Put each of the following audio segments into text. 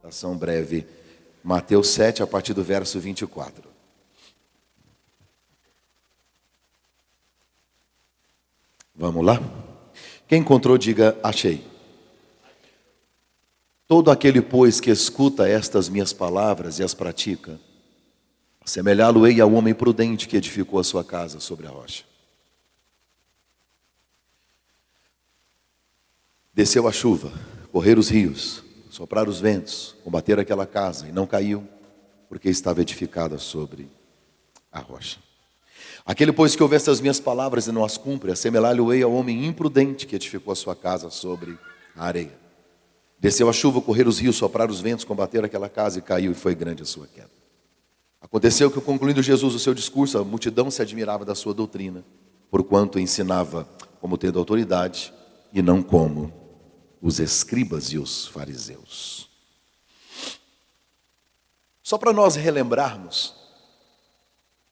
Ação breve. Mateus 7, a partir do verso 24. Vamos lá? Quem encontrou, diga, achei. Todo aquele, pois, que escuta estas minhas palavras e as pratica, assemelhá-lo-ei ao homem prudente que edificou a sua casa sobre a rocha. Desceu a chuva, correram os rios, sopraram os ventos, combateram aquela casa, e não caiu, porque estava edificada sobre a rocha. Aquele, pois, que ouve estas minhas palavras e não as cumpre, assemelhá-lo-ei ao homem imprudente que edificou a sua casa sobre a areia. Desceu a chuva, correram os rios, sopraram os ventos, combateram aquela casa, e caiu, e foi grande a sua queda. Aconteceu que, concluindo Jesus o seu discurso, a multidão se admirava da sua doutrina, porquanto ensinava como tendo autoridade, e não como os escribas e os fariseus. Só para nós relembrarmos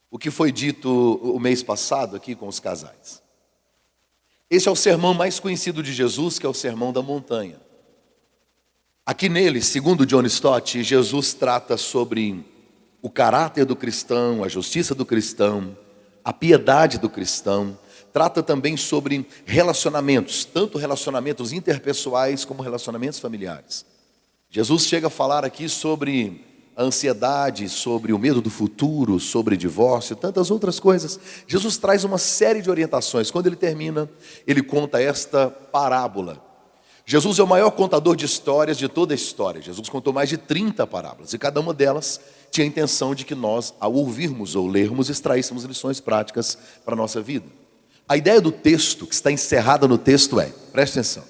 o que foi dito o mês passado aqui com os casais. Este é o sermão mais conhecido de Jesus, que é o Sermão da Montanha. Aqui nele, segundo John Stott, Jesus trata sobre o caráter do cristão, a justiça do cristão, a piedade do cristão. Trata também sobre relacionamentos, tanto relacionamentos interpessoais como relacionamentos familiares. Jesus chega a falar aqui sobre a ansiedade, sobre o medo do futuro, sobre divórcio, tantas outras coisas. Jesus traz uma série de orientações. Quando ele termina, ele conta esta parábola. Jesus é o maior contador de histórias de toda a história. Jesus contou mais de 30 parábolas, e cada uma delas tinha a intenção de que nós, ao ouvirmos ou lermos, extraíssemos lições práticas para a nossa vida. A ideia do texto, que está encerrada no texto é, preste atenção,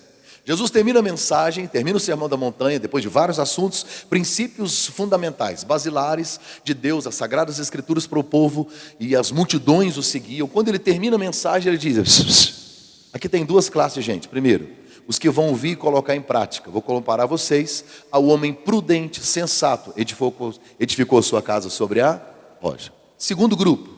Jesus termina a mensagem, termina o Sermão da Montanha, depois de vários assuntos, princípios fundamentais, basilares de Deus, as Sagradas Escrituras para o povo, e as multidões o seguiam. Quando ele termina a mensagem, ele diz, aqui tem duas classes, gente. Primeiro, os que vão ouvir e colocar em prática. Vou comparar vocês ao homem prudente, sensato, edificou sua casa sobre a rocha. Segundo grupo,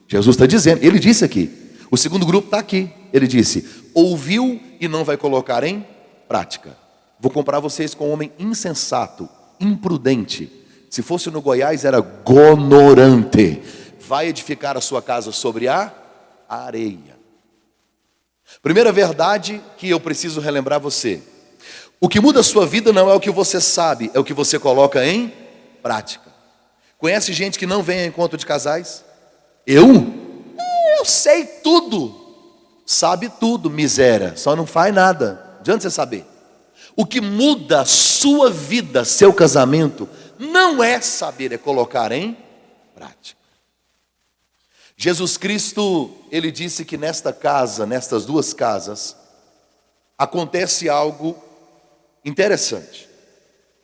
Jesus está dizendo, ele disse aqui, o segundo grupo está aqui, ele disse, ouviu e não vai colocar em prática. Vou comparar vocês com um homem insensato, imprudente. Se fosse no Goiás era gonorante. Vai edificar a sua casa sobre a areia. Primeira verdade que eu preciso relembrar você. O que muda a sua vida não é o que você sabe, é o que você coloca em prática. Conhece gente que não vem a encontro de casais? Eu sei tudo, sabe tudo, miséria, só não faz nada. Adianta você saber. O que muda a sua vida, seu casamento, não é saber, é colocar em prática. Jesus Cristo, ele disse que nesta casa, nestas duas casas, acontece algo interessante: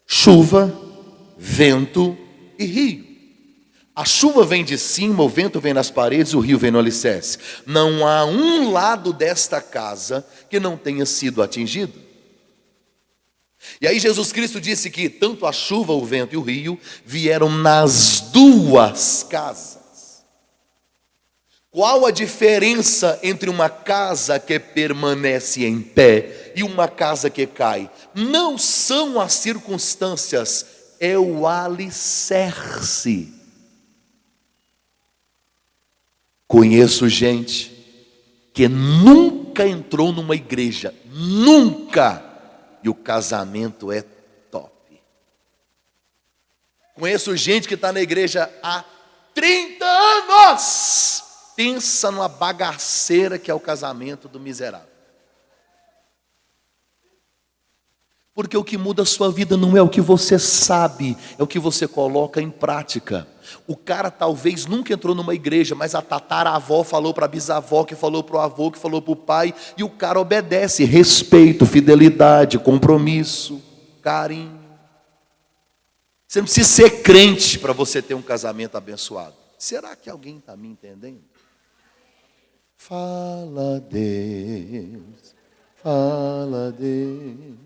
chuva, vento e rio. A chuva vem de cima, o vento vem nas paredes, o rio vem no alicerce. Não há um lado desta casa que não tenha sido atingido. E aí Jesus Cristo disse que tanto a chuva, o vento e o rio vieram nas duas casas. Qual a diferença entre uma casa que permanece em pé e uma casa que cai? Não são as circunstâncias, é o alicerce. Conheço gente que nunca entrou numa igreja, nunca, e o casamento é top. Conheço gente que está na igreja há 30 anos, pensa numa bagaceira que é o casamento do miserável. Porque o que muda a sua vida não é o que você sabe, é o que você coloca em prática. O cara talvez nunca entrou numa igreja, mas a tataravó falou para a bisavó, que falou para o avô, que falou para o pai, e o cara obedece. Respeito, fidelidade, compromisso, carinho. Você não precisa ser crente para você ter um casamento abençoado. Será que alguém está me entendendo? Fala Deus, fala Deus.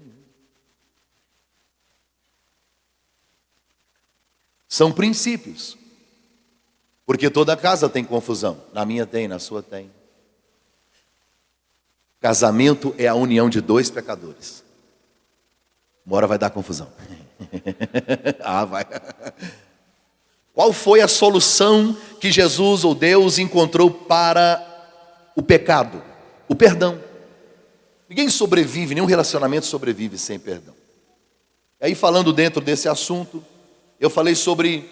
São princípios. Porque toda casa tem confusão. Na minha tem, na sua tem. Casamento é a união de dois pecadores. Uma hora vai dar confusão. Ah, vai. Qual foi a solução que Jesus ou Deus encontrou para o pecado? O perdão. Ninguém sobrevive, nenhum relacionamento sobrevive sem perdão. E aí, falando dentro desse assunto, eu falei sobre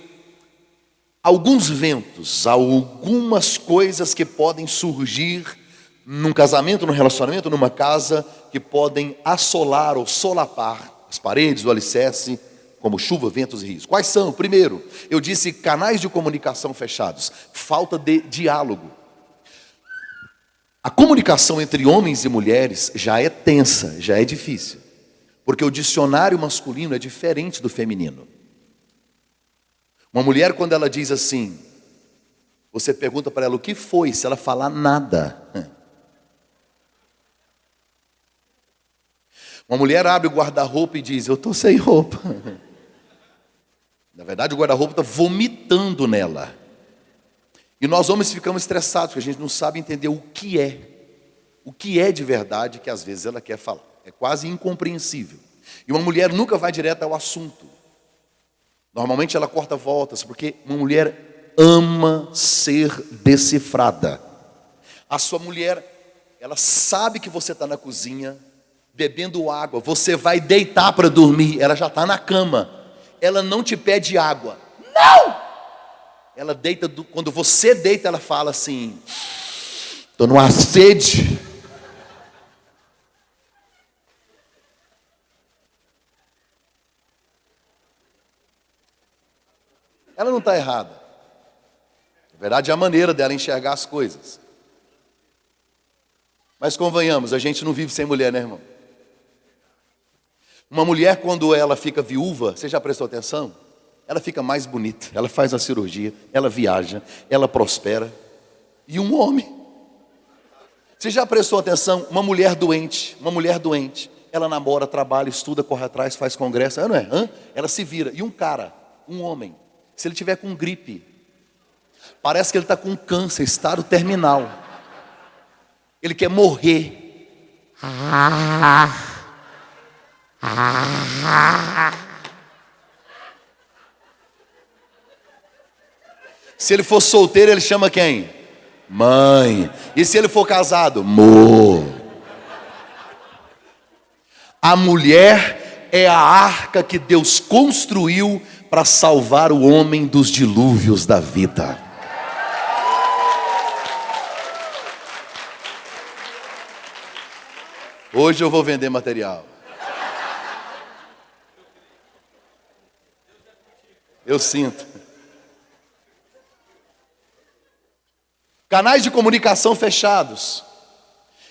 alguns ventos, algumas coisas que podem surgir num casamento, num relacionamento, numa casa, que podem assolar ou solapar as paredes, o alicerce, como chuva, ventos e rios. Quais são? Primeiro, eu disse canais de comunicação fechados, falta de diálogo. A comunicação entre homens e mulheres já é tensa, já é difícil, porque o dicionário masculino é diferente do feminino. Uma mulher, quando ela diz assim, você pergunta para ela o que foi, se ela falar nada. Uma mulher abre o guarda-roupa e diz, eu estou sem roupa. Na verdade, o guarda-roupa está vomitando nela. E nós homens ficamos estressados, porque a gente não sabe entender o que é de verdade que às vezes ela quer falar. É quase incompreensível. E uma mulher nunca vai direto ao assunto. Normalmente ela corta voltas, porque uma mulher ama ser decifrada. A sua mulher, ela sabe que você está na cozinha, bebendo água, você vai deitar para dormir, ela já está na cama. Ela não te pede água. Não! Ela deita, quando você deita, ela fala assim, estou numa sede. Ela não está errada. Na verdade, é a maneira dela enxergar as coisas. Mas convenhamos, a gente não vive sem mulher, né, irmão? Uma mulher, quando ela fica viúva, você já prestou atenção? Ela fica mais bonita, ela faz a cirurgia, ela viaja, ela prospera. E um homem? Você já prestou atenção? Uma mulher doente, ela namora, trabalha, estuda, corre atrás, faz congresso, não é? Ela se vira. E um cara, um homem, se ele tiver com gripe, parece que ele está com câncer, estado terminal. Ele quer morrer. Se ele for solteiro, ele chama quem? Mãe. E se ele for casado? Mo. A mulher é a arca que Deus construiu para salvar o homem dos dilúvios da vida. Hoje eu vou vender material. Eu sinto. Canais de comunicação fechados.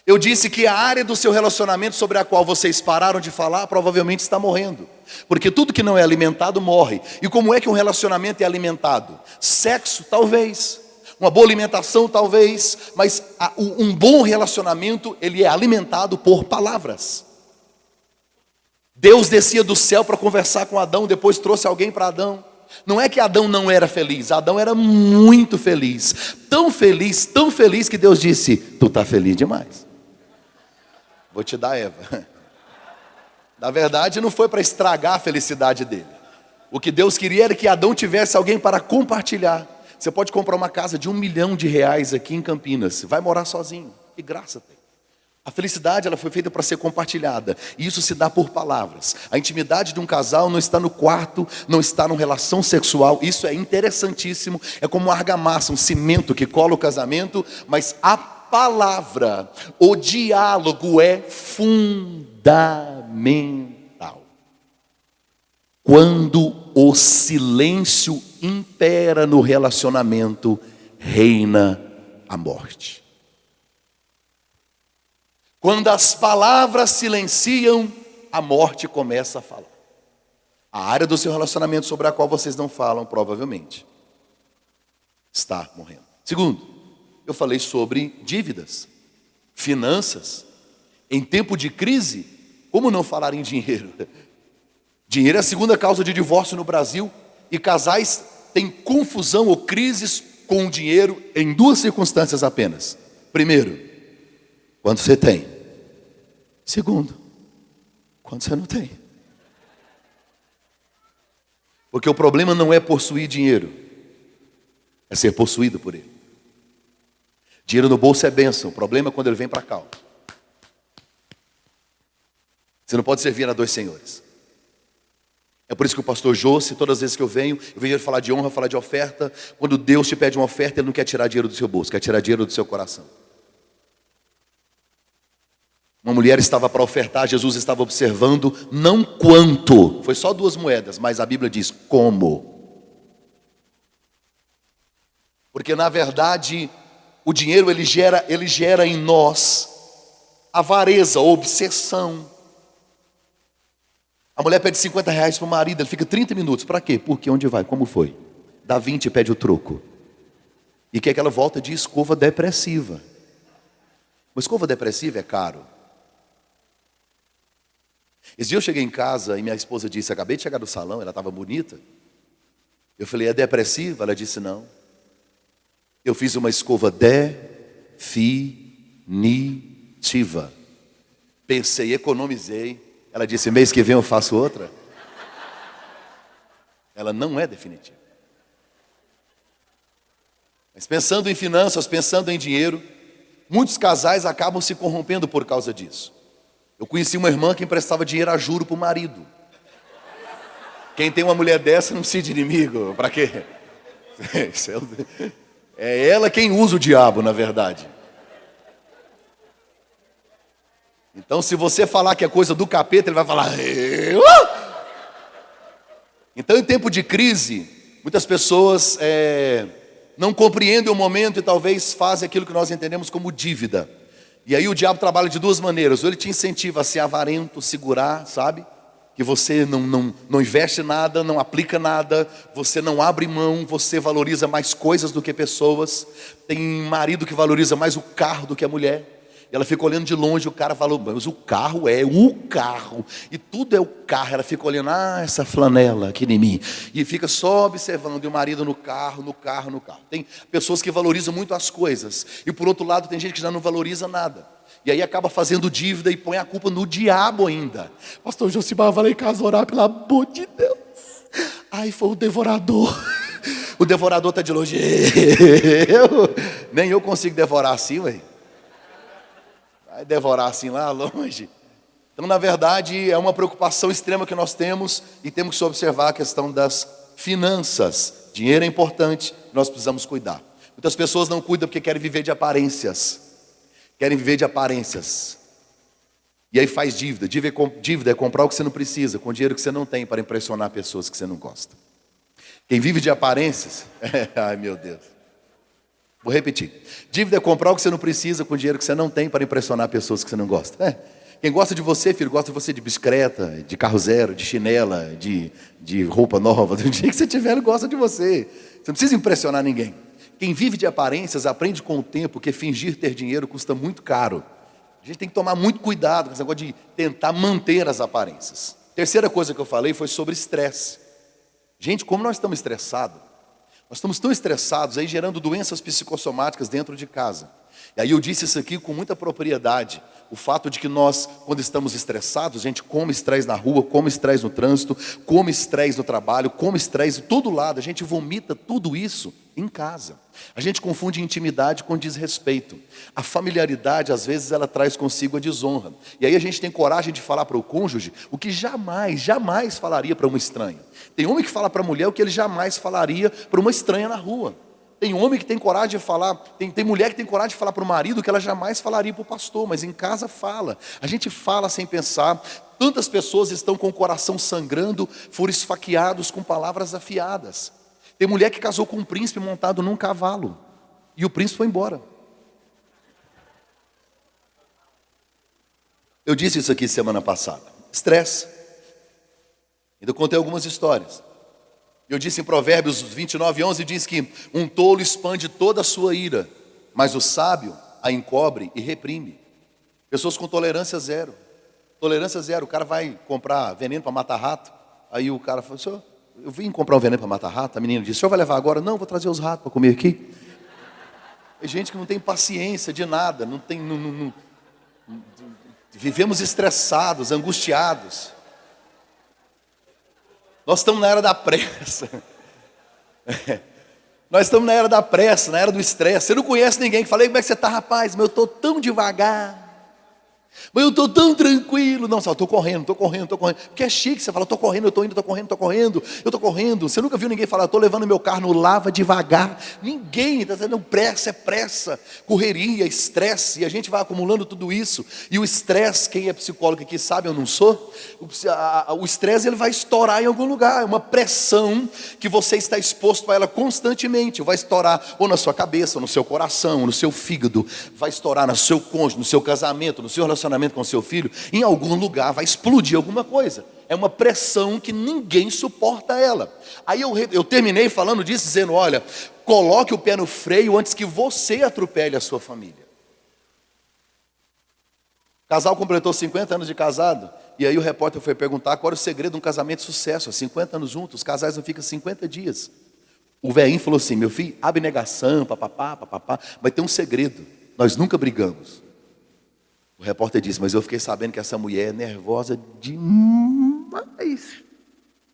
Eu disse que a área do seu relacionamento sobre a qual vocês pararam de falar provavelmente está morrendo. Porque tudo que não é alimentado morre. E como é que um relacionamento é alimentado? Sexo, talvez. Uma boa alimentação, talvez. Mas um bom relacionamento, ele é alimentado por palavras. Deus descia do céu para conversar com Adão, depois trouxe alguém para Adão. Não é que Adão não era feliz, Adão era muito feliz, tão feliz que Deus disse, tu está feliz demais, vou te dar Eva. Na verdade não foi para estragar a felicidade dele. O que Deus queria era que Adão tivesse alguém para compartilhar. Você pode comprar uma casa de R$1 milhão aqui em Campinas, vai morar sozinho, que graça tem. A felicidade, ela foi feita para ser compartilhada. E isso se dá por palavras. A intimidade de um casal não está no quarto, não está numa relação sexual. Isso é interessantíssimo. É como uma argamassa, um cimento que cola o casamento. Mas a palavra, o diálogo é fundamental. Quando o silêncio impera no relacionamento, reina a morte. Quando as palavras silenciam, a morte começa a falar. A área do seu relacionamento sobre a qual vocês não falam, provavelmente, está morrendo. Segundo, eu falei sobre dívidas, finanças. Em tempo de crise, como não falar em dinheiro? Dinheiro é a segunda causa de divórcio no Brasil. E casais têm confusão ou crises com o dinheiro em duas circunstâncias apenas. Primeiro, quando você tem. Segundo, quando você não tem. Porque o problema não é possuir dinheiro, é ser possuído por ele. Dinheiro no bolso é bênção, o problema é quando ele vem para cá. Você não pode servir a dois senhores. É por isso que o pastor José, todas as vezes que eu vejo ele falar de honra, falar de oferta. Quando Deus te pede uma oferta, Ele não quer tirar dinheiro do seu bolso, quer tirar dinheiro do seu coração. Uma mulher estava para ofertar, Jesus estava observando, não quanto, foi só 2 moedas, mas a Bíblia diz como. Porque na verdade, o dinheiro ele gera em nós avareza, obsessão. A mulher pede 50 reais para o marido, ele fica 30 minutos. Para quê? Por quê? Onde vai? Como foi? Dá 20 e pede o troco. E quer que ela volta de escova depressiva. Uma escova depressiva é caro. Esse dia eu cheguei em casa e minha esposa disse, acabei de chegar do salão, ela estava bonita. Eu falei, é depressiva? Ela disse, não. Eu fiz uma escova definitiva. Pensei, economizei. Ela disse, mês que vem eu faço outra. Ela não é definitiva. Mas pensando em finanças, pensando em dinheiro, muitos casais acabam se corrompendo por causa disso. Eu conheci uma irmã que emprestava dinheiro a juro para o marido. Quem tem uma mulher dessa não precisa de inimigo. Para quê? É ela quem usa o diabo, na verdade. Então, se você falar que é coisa do capeta, ele vai falar... Então, em tempo de crise, muitas pessoas não compreendem o momento e talvez fazem aquilo que nós entendemos como dívida. E aí o diabo trabalha de 2 maneiras. Ou ele te incentiva a ser avarento, segurar, sabe? Que você não investe nada, não aplica nada, você não abre mão, você valoriza mais coisas do que pessoas. Tem marido que valoriza mais o carro do que a mulher. E ela fica olhando de longe, o cara falou, mas o carro é o carro. E tudo é o carro. Ela fica olhando, essa flanela aqui em mim. E fica só observando, e o marido no carro. Tem pessoas que valorizam muito as coisas. E por outro lado, tem gente que já não valoriza nada. E aí acaba fazendo dívida e põe a culpa no diabo ainda. Pastor Josimar, vai lá em casa orar, pelo amor de Deus. Ai, foi o devorador. O devorador está de longe. Nem eu consigo devorar assim, ué. Vai devorar assim lá longe. Então, na verdade, é uma preocupação extrema que nós temos e temos que observar a questão das finanças. Dinheiro é importante, nós precisamos cuidar. Muitas pessoas não cuidam porque querem viver de aparências. Querem viver de aparências. E aí faz dívida. Dívida é comprar o que você não precisa, com dinheiro que você não tem, para impressionar pessoas que você não gosta. Quem vive de aparências... Ai, meu Deus. Vou repetir. Dívida é comprar o que você não precisa com dinheiro que você não tem para impressionar pessoas que você não gosta. Quem gosta de você, filho, gosta de você de bicicleta, de carro zero, de chinela, de roupa nova. Do dia que você tiver, ele gosta de você. Você não precisa impressionar ninguém. Quem vive de aparências aprende com o tempo que fingir ter dinheiro custa muito caro. A gente tem que tomar muito cuidado com esse negócio de tentar manter as aparências. Terceira coisa que eu falei foi sobre estresse. Gente, como nós estamos estressados. Nós estamos tão estressados aí, gerando doenças psicossomáticas dentro de casa. E aí eu disse isso aqui com muita propriedade. O fato de que nós, quando estamos estressados, a gente come estresse na rua, come estresse no trânsito, come estresse no trabalho, come estresse de todo lado. A gente vomita tudo isso em casa. A gente confunde intimidade com desrespeito. A familiaridade, às vezes, ela traz consigo a desonra. E aí a gente tem coragem de falar para o cônjuge o que jamais falaria para uma estranha. Tem homem que fala para a mulher o que ele jamais falaria para uma estranha na rua. Tem homem que tem coragem de falar, tem mulher que tem coragem de falar para o marido o que ela jamais falaria para o pastor, mas em casa fala. A gente fala sem pensar. Tantas pessoas estão com o coração sangrando, foram esfaqueados com palavras afiadas. Tem mulher que casou com um príncipe montado num cavalo, e o príncipe foi embora. Eu disse isso aqui semana passada. Estresse. Ainda contei algumas histórias. Eu disse em Provérbios 29:11, diz que um tolo expande toda a sua ira, mas o sábio a encobre e reprime. Pessoas com tolerância zero. Tolerância zero. O cara vai comprar veneno para matar rato. Aí o cara fala, senhor, eu vim comprar um veneno para matar rato. A menina disse, o senhor vai levar agora? Não, vou trazer os ratos para comer aqui. É gente que não tem paciência de nada. Vivemos estressados, angustiados. Nós estamos na era da pressa. Nós estamos na era da pressa, na era do estresse. Você não conhece ninguém que fala: como é que você está, rapaz? Mas eu estou tão devagar. Mas eu estou tão tranquilo. Não, eu estou correndo. Porque é chique, você fala: estou correndo, eu estou indo, eu estou correndo. Você nunca viu ninguém falar: estou levando meu carro no lava devagar. Ninguém está dizendo: pressa, é pressa, correria, estresse. E a gente vai acumulando tudo isso. E o estresse, quem é psicólogo aqui sabe, eu não sou. O estresse, ele vai estourar em algum lugar. É uma pressão que você está exposto a ela constantemente. Vai estourar ou na sua cabeça, ou no seu coração, ou no seu fígado. Vai estourar no seu cônjuge, no seu casamento, no seu relacionamento com seu filho. Em algum lugar vai explodir alguma coisa. É uma pressão que ninguém suporta ela. Aí eu terminei falando disso, dizendo: olha, coloque o pé no freio antes que você atropele a sua família. O casal completou 50 anos de casado. E aí o repórter foi perguntar qual era o segredo de um casamento de sucesso. Há 50 anos juntos, os casais não ficam 50 dias. O velhinho falou assim: meu filho, abnegação, papapá, mas tem um segredo: nós nunca brigamos. O repórter disse: mas eu fiquei sabendo que essa mulher é nervosa demais.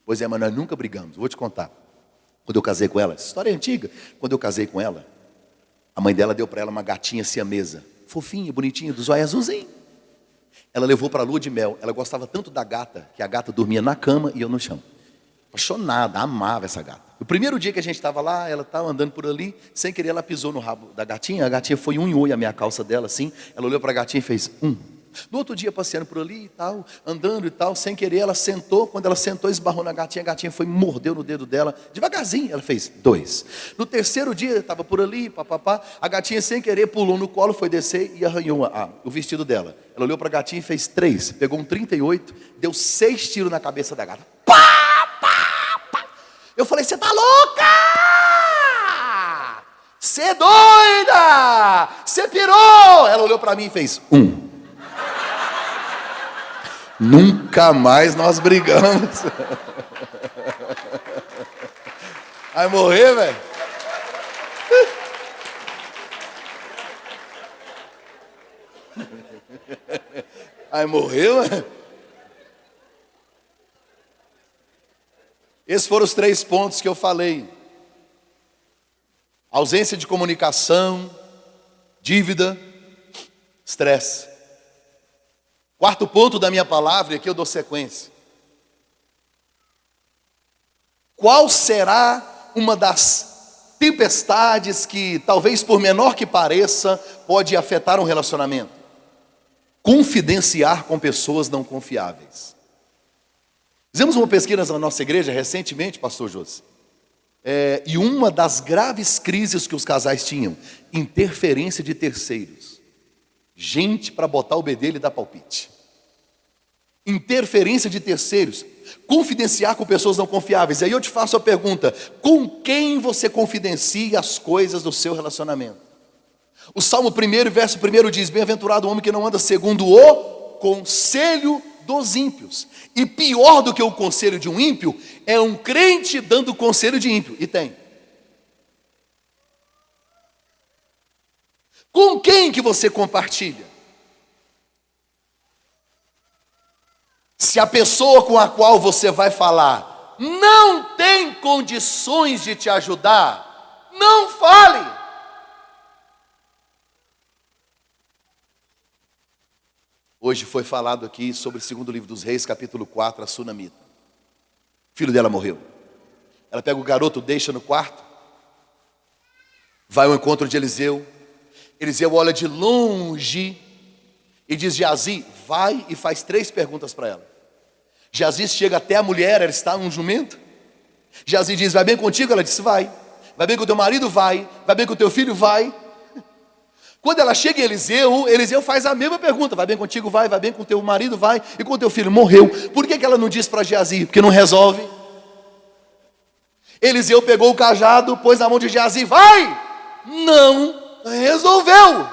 Pois é, mas nós nunca brigamos. Vou te contar. Quando eu casei com ela, essa história é antiga. Quando eu casei com ela, a mãe dela deu para ela uma gatinha siamesa, fofinha, bonitinha, dos olhos azulzinhos. Ela levou para a lua de mel. Ela gostava tanto da gata, que a gata dormia na cama e eu no chão. Apaixonada, amava essa gata. O primeiro dia que a gente estava lá, ela estava andando por ali, sem querer ela pisou no rabo da gatinha. A gatinha foi um em oi a minha calça dela, assim. Ela olhou para a gatinha e fez No outro dia, passeando por ali e tal, andando e tal, sem querer ela sentou. Quando ela sentou, esbarrou na gatinha. A gatinha foi, mordeu no dedo dela, devagarzinho. Ela fez 2. No terceiro dia, estava por ali, papapá. A gatinha, sem querer, pulou no colo, foi descer e arranhou o vestido dela. Ela olhou para a gatinha e fez 3. Pegou um 38, deu 6 tiros na cabeça da gata. Eu falei: você tá louca? Você é doida? Você pirou? Ela olhou para mim e fez 1. Nunca mais nós brigamos. Vai morrer, velho? Vai morrer, velho? Esses foram os 3 pontos que eu falei: ausência de comunicação, dívida, estresse. 4º ponto da minha palavra, e aqui eu dou sequência. Qual será uma das tempestades que, talvez por menor que pareça, pode afetar um relacionamento? Confidenciar com pessoas não confiáveis. Fizemos uma pesquisa na nossa igreja recentemente, pastor José. E uma das graves crises que os casais tinham: interferência de terceiros. Gente para botar o bedelho e dar palpite. Interferência de terceiros. Confidenciar com pessoas não confiáveis. Aí eu te faço a pergunta: com quem você confidencia as coisas do seu relacionamento? O Salmo 1, verso 1 diz: bem-aventurado o homem que não anda segundo o conselho dos ímpios. E pior do que o conselho de um ímpio é um crente dando conselho de ímpio. E tem. Com quem que você compartilha? Se a pessoa com a qual você vai falar não tem condições de te ajudar, não fale. Hoje foi falado aqui sobre o 2º livro dos Reis, capítulo 4, a Sunamita. O filho dela morreu. Ela pega o garoto, deixa no quarto, vai ao encontro de Eliseu. Eliseu olha de longe e diz: Geazi, vai e faz 3 perguntas para ela. Geazi chega até a mulher, ela está num jumento. Geazi diz: vai bem contigo? Ela disse: vai. Vai bem com o teu marido? Vai. Vai bem com o teu filho? Vai. Quando ela chega em Eliseu, Eliseu faz a mesma pergunta: vai bem contigo? Vai. Vai bem com o teu marido? Vai. E com o teu filho? Morreu. Por que ela não diz para Geazi? Porque não resolve. Eliseu pegou o cajado, pôs na mão de Geazi: vai. Não resolveu.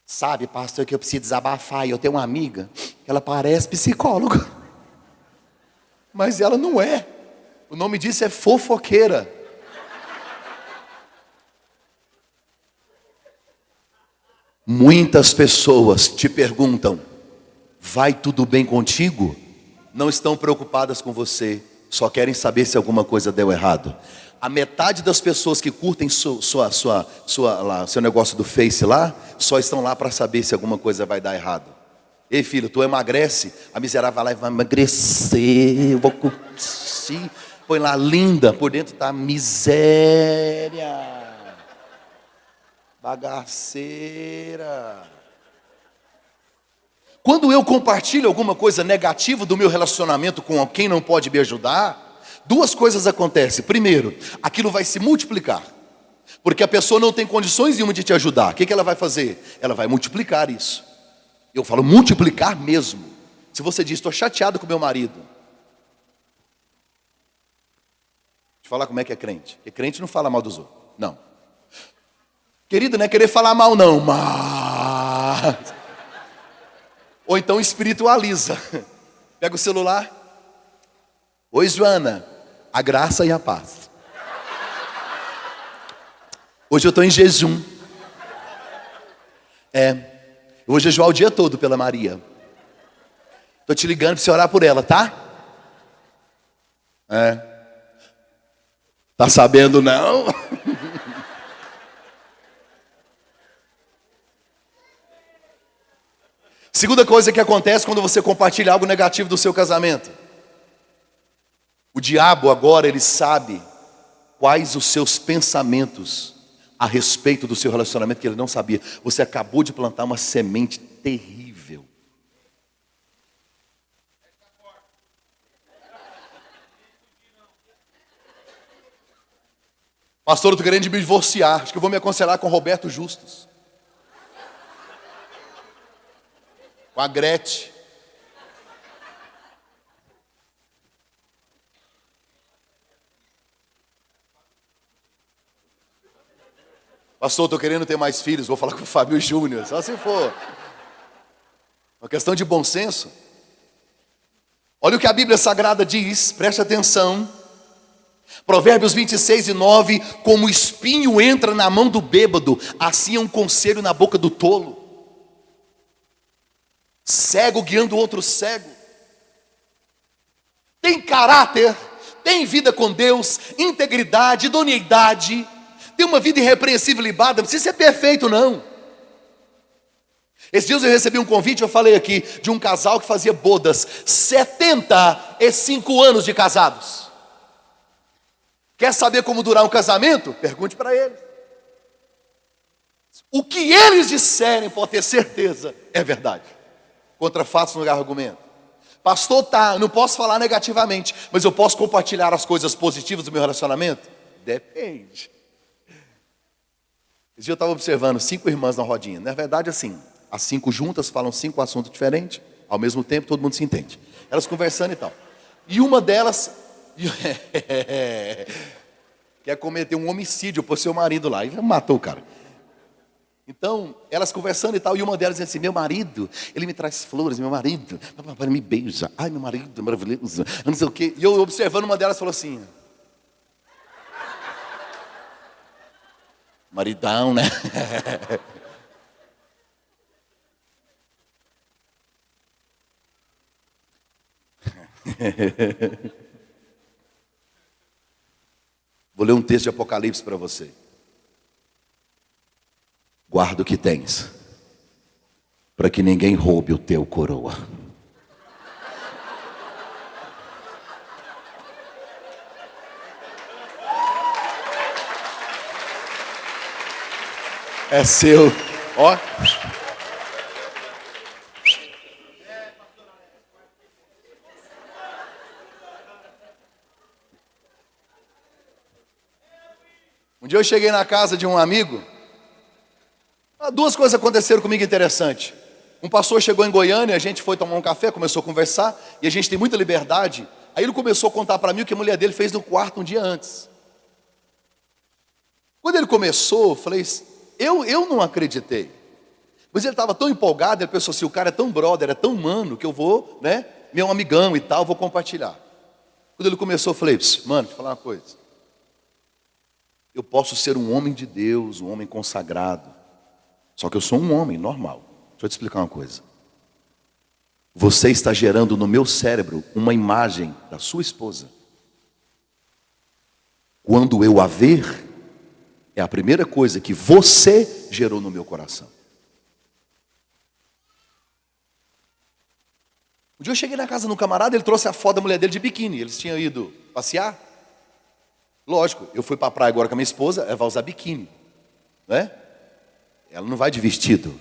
Sabe, pastor, que eu preciso desabafar. Eu tenho uma amiga que ela parece psicóloga, mas ela não é. O nome disso é fofoqueira. Muitas pessoas te perguntam: vai tudo bem contigo? não estão preocupadas com você, só querem saber se alguma coisa deu errado. A metade das pessoas que curtem seu negócio do Face lá, só estão lá para saber se alguma coisa vai dar errado. Ei filho, tu emagrece, a miserável vai lá e vai emagrecer, eu vou curtir. Põe lá linda, por dentro tá miséria, bagaceira. Quando eu compartilho alguma coisa negativa do meu relacionamento com quem não pode me ajudar, duas coisas acontecem. Primeiro, aquilo vai se multiplicar, porque a pessoa não tem condições nenhuma de te ajudar. O que ela vai fazer? Ela vai multiplicar isso. Eu falo multiplicar mesmo. Se você diz, estou chateado com meu marido. Deixa eu falar como é que é crente. Porque crente não fala mal dos outros. Não. Querido, não é querer falar mal não, mas... Ou então espiritualiza. Pega o celular. Oi, Joana. A graça e a paz. Hoje eu estou em jejum. Eu vou jejuar o dia todo pela Maria. Estou te ligando para você orar por ela, tá? Tá sabendo não? Segunda coisa que acontece quando você compartilha algo negativo do seu casamento. O diabo agora ele sabe quais os seus pensamentos a respeito do seu relacionamento que ele não sabia. Você acabou de plantar uma semente terrível. Pastor, eu estou querendo me divorciar. Acho que eu vou me aconselhar com Roberto Justus. Com a Gretchen. Pastor, estou querendo ter mais filhos. Vou falar com o Fábio Júnior. Só se for. Uma questão de bom senso. Olha o que a Bíblia Sagrada diz. Preste atenção. Provérbios 26:9. Como o espinho entra na mão do bêbado, assim é um conselho na boca do tolo. Cego guiando outro cego. Tem caráter, tem vida com Deus, integridade, idoneidade, tem uma vida irrepreensível e libada, não precisa ser perfeito não. Esses dias eu recebi um convite, eu falei aqui, de um casal que fazia bodas, 75 anos de casados. Quer saber como durar um casamento? Pergunte para eles. O que eles disserem, pode ter certeza, é verdade. Contra fatos não há argumento. Pastor, tá, não posso falar negativamente, mas eu posso compartilhar as coisas positivas do meu relacionamento? Depende. Esse dia eu estava observando 5 irmãs na rodinha. Na verdade, assim, as 5 juntas falam 5 assuntos diferentes, ao mesmo tempo todo mundo se entende. Elas conversando e tal. E uma delas quer cometer um homicídio por seu marido lá, e matou o cara. Então, elas conversando e tal, e uma delas dizia assim, meu marido, ele me traz flores, meu marido, me beija, ai meu marido, maravilhoso, não sei o quê. E eu observando, uma delas falou assim, maridão, né? Vou ler um texto de Apocalipse para você. Guarda o que tens, para que ninguém roube o teu coroa. É seu, ó. Um dia eu cheguei na casa de um amigo. Duas coisas aconteceram comigo interessantes. Um pastor chegou em Goiânia, a gente foi tomar um café, começou a conversar, e a gente tem muita liberdade. Aí ele começou a contar para mim o que a mulher dele fez no quarto um dia antes. Quando ele começou, eu falei, eu não acreditei. Mas ele estava tão empolgado, ele pensou assim, o cara é tão brother, é tão humano, que eu vou, né, meu amigão e tal, vou compartilhar. Quando ele começou, eu falei, mano, deixa eu falar uma coisa. Eu posso ser um homem de Deus, um homem consagrado. Só que eu sou um homem normal. Deixa eu te explicar uma coisa. você está gerando no meu cérebro uma imagem da sua esposa. Quando eu a ver, é a primeira coisa que você gerou no meu coração. Um dia eu cheguei na casa de um camarada, ele trouxe a foto da mulher dele de biquíni. Eles tinham ido passear. Lógico, eu fui para a praia agora com a minha esposa, ela vai usar biquíni, né? Ela não vai de vestido,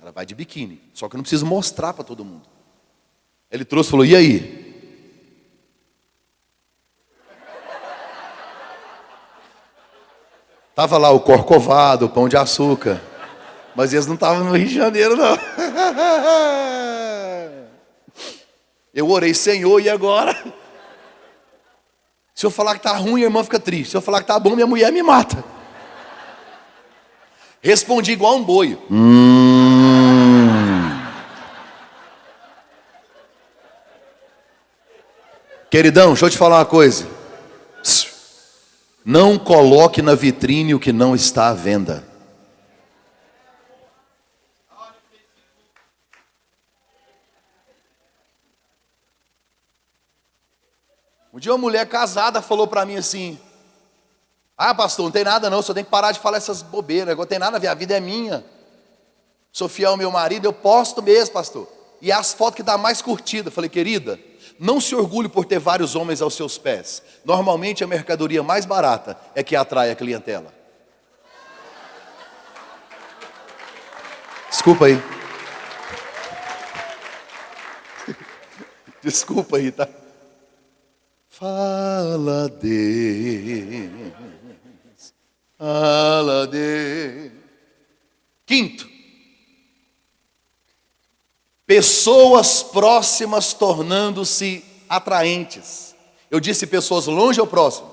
ela vai de biquíni. Só que eu não preciso mostrar para todo mundo. Ele trouxe e falou, e aí? Tava lá o corcovado, o pão de açúcar. Mas eles não estavam no Rio de Janeiro, não. Eu orei, Senhor, e agora? Se eu falar que tá ruim, a irmã fica triste. Se eu falar que tá bom, minha mulher me mata. Respondi igual um boi. Queridão, deixa eu te falar uma coisa. Não coloque na vitrine o que não está à venda. Um dia uma mulher casada falou para mim assim, pastor, não tem nada não, só tem que parar de falar essas bobeiras, não tem nada a ver, a vida é minha. Sou fiel ao meu marido, eu posto mesmo, pastor. E as fotos que dá mais curtida. Falei, querida, não se orgulhe por ter vários homens aos seus pés. Normalmente a mercadoria mais barata é que atrai a clientela. Desculpa aí. Desculpa aí, tá? Fala Deus, fala Deus. Quinto, pessoas próximas tornando-se atraentes. Eu disse pessoas longe ou próximas?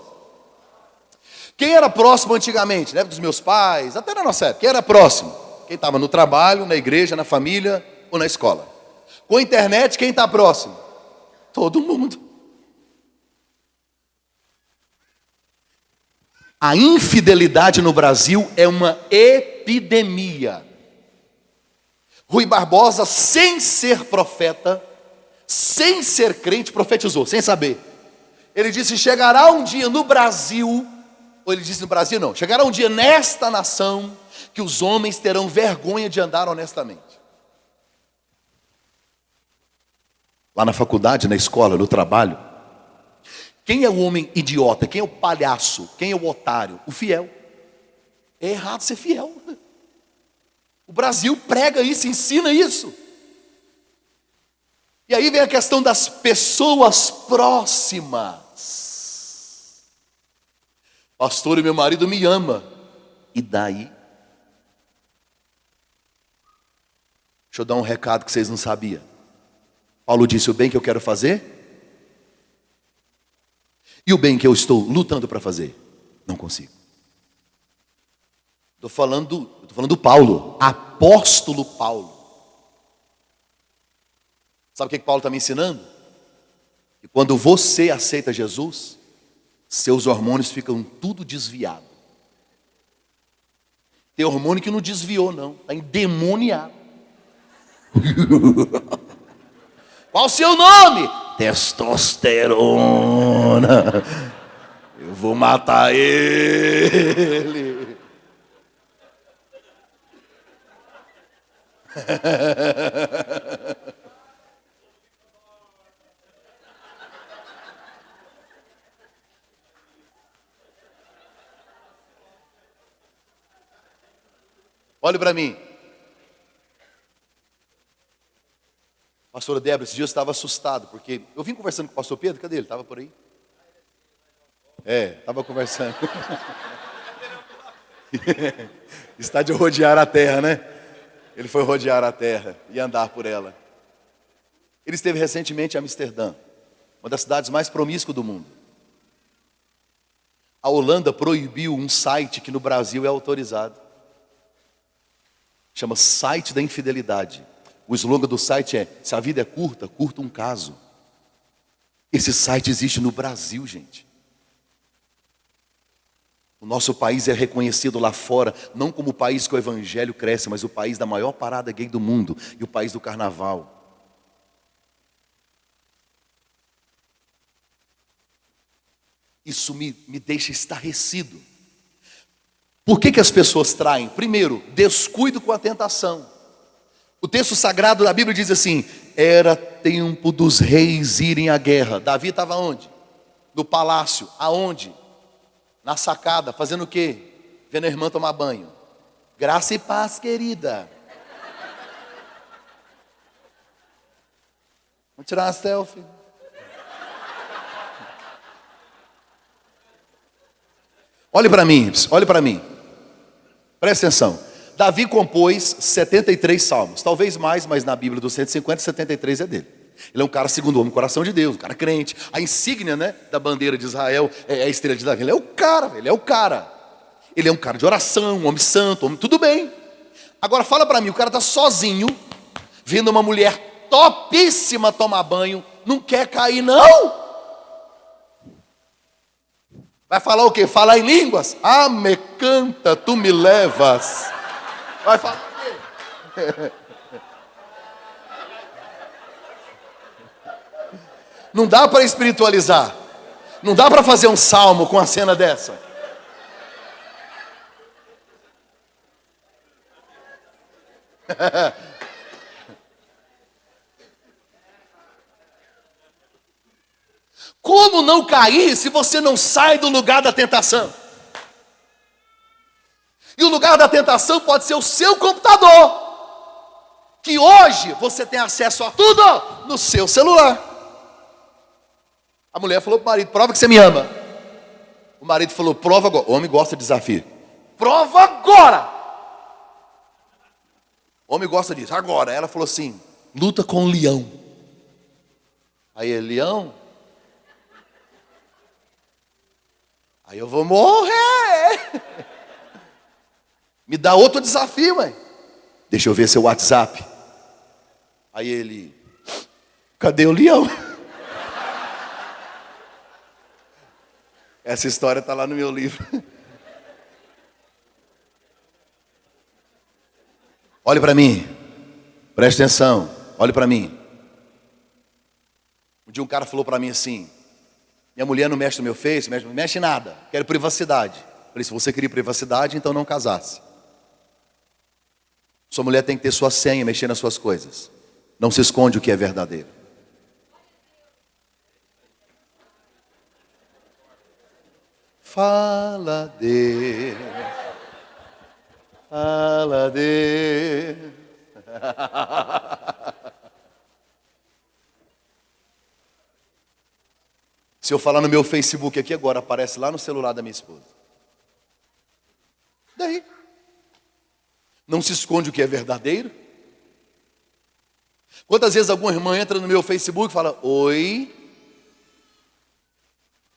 Quem era próximo antigamente, né? Dos meus pais, até na nossa época, quem era próximo? Quem estava no trabalho, na igreja, na família ou na escola. Com a internet, quem está próximo? Todo mundo. A infidelidade no Brasil é uma epidemia. Rui Barbosa, sem ser profeta, sem ser crente, profetizou, sem saber. Ele disse, chegará um dia no Brasil, ou ele disse no Brasil não, chegará um dia nesta nação, que os homens terão vergonha de andar honestamente. Lá na faculdade, na escola, no trabalho, quem é o homem idiota? Quem é o palhaço? Quem é o otário? O fiel. É errado ser fiel. O Brasil prega isso, ensina isso. E aí vem a questão das pessoas próximas. Pastor, e meu marido me ama. E daí? Deixa eu dar um recado que vocês não sabiam. Paulo disse, o bem que eu quero fazer, e o bem que eu estou lutando para fazer, não consigo. Estou falando do Paulo, apóstolo Paulo. Sabe o que Paulo está me ensinando? Que quando você aceita Jesus, seus hormônios ficam tudo desviado. Tem hormônio que não desviou não, está endemoniado. Qual o seu nome? Testosterona. Eu vou matar ele. Olhe para mim. Pastora Débora, esses dias eu estava assustado, porque eu vim conversando com o pastor Pedro, cadê ele? Estava por aí? Estava conversando. Está de rodear a terra, né? Ele foi rodear a terra e andar por ela. Ele esteve recentemente em Amsterdã, uma das cidades mais promíscuas do mundo. A Holanda proibiu um site que no Brasil é autorizado. Chama Site da Infidelidade. O slogan do site é, se a vida é curta, curta um caso. Esse site existe no Brasil, gente. O nosso país é reconhecido lá fora, não como o país que o evangelho cresce, mas o país da maior parada gay do mundo e o país do carnaval. Isso me deixa estarrecido. Por que as pessoas traem? Primeiro, descuido com a tentação. O texto sagrado da Bíblia diz assim: era tempo dos reis irem à guerra. Davi estava onde? No palácio. Aonde? Na sacada, fazendo o quê? Vendo a irmã tomar banho. Graça e paz, querida. Vamos tirar uma selfie. Olhe para mim, olhe para mim. Presta atenção. Davi compôs 73 salmos. Talvez mais, mas na Bíblia dos 150, 73 é dele. Ele é um cara segundo o homem, coração de Deus, um cara crente. A insígnia, né, da bandeira de Israel é a estrela de Davi. Ele é o cara, ele é o cara. Ele é um cara de oração, um homem santo, tudo bem. Agora fala para mim, o cara está sozinho, vendo uma mulher topíssima tomar banho, não quer cair não? Vai falar o quê? Falar em línguas? Ah, me canta, tu me levas. Vai falar o quê? Não dá para espiritualizar. Não dá para fazer um salmo com a cena dessa. Como não cair se você não sai do lugar da tentação? E o lugar da tentação pode ser o seu computador, que hoje você tem acesso a tudo no seu celular. A mulher falou para o marido: prova que você me ama. O marido falou: prova agora. O homem gosta de desafio. Prova agora. O homem gosta disso. Agora. Ela falou assim: luta com o leão. Aí ele: leão? Aí eu vou morrer. Me dá outro desafio, mãe. Deixa eu ver seu WhatsApp. Aí ele: cadê o leão? Essa história está lá no meu livro. Olhe para mim. Preste atenção. Olhe para mim. Um dia um cara falou para mim assim: minha mulher não mexe no meu Face, não mexe em nada. Quero privacidade. Eu falei: se você queria privacidade, então não casasse. Sua mulher tem que ter sua senha, mexer nas suas coisas. Não se esconde o que é verdadeiro. Fala Deus, fala Deus. Se eu falar no meu Facebook aqui agora, aparece lá no celular da minha esposa. Daí? Não se esconde o que é verdadeiro? Quantas vezes alguma irmã entra no meu Facebook e fala: oi?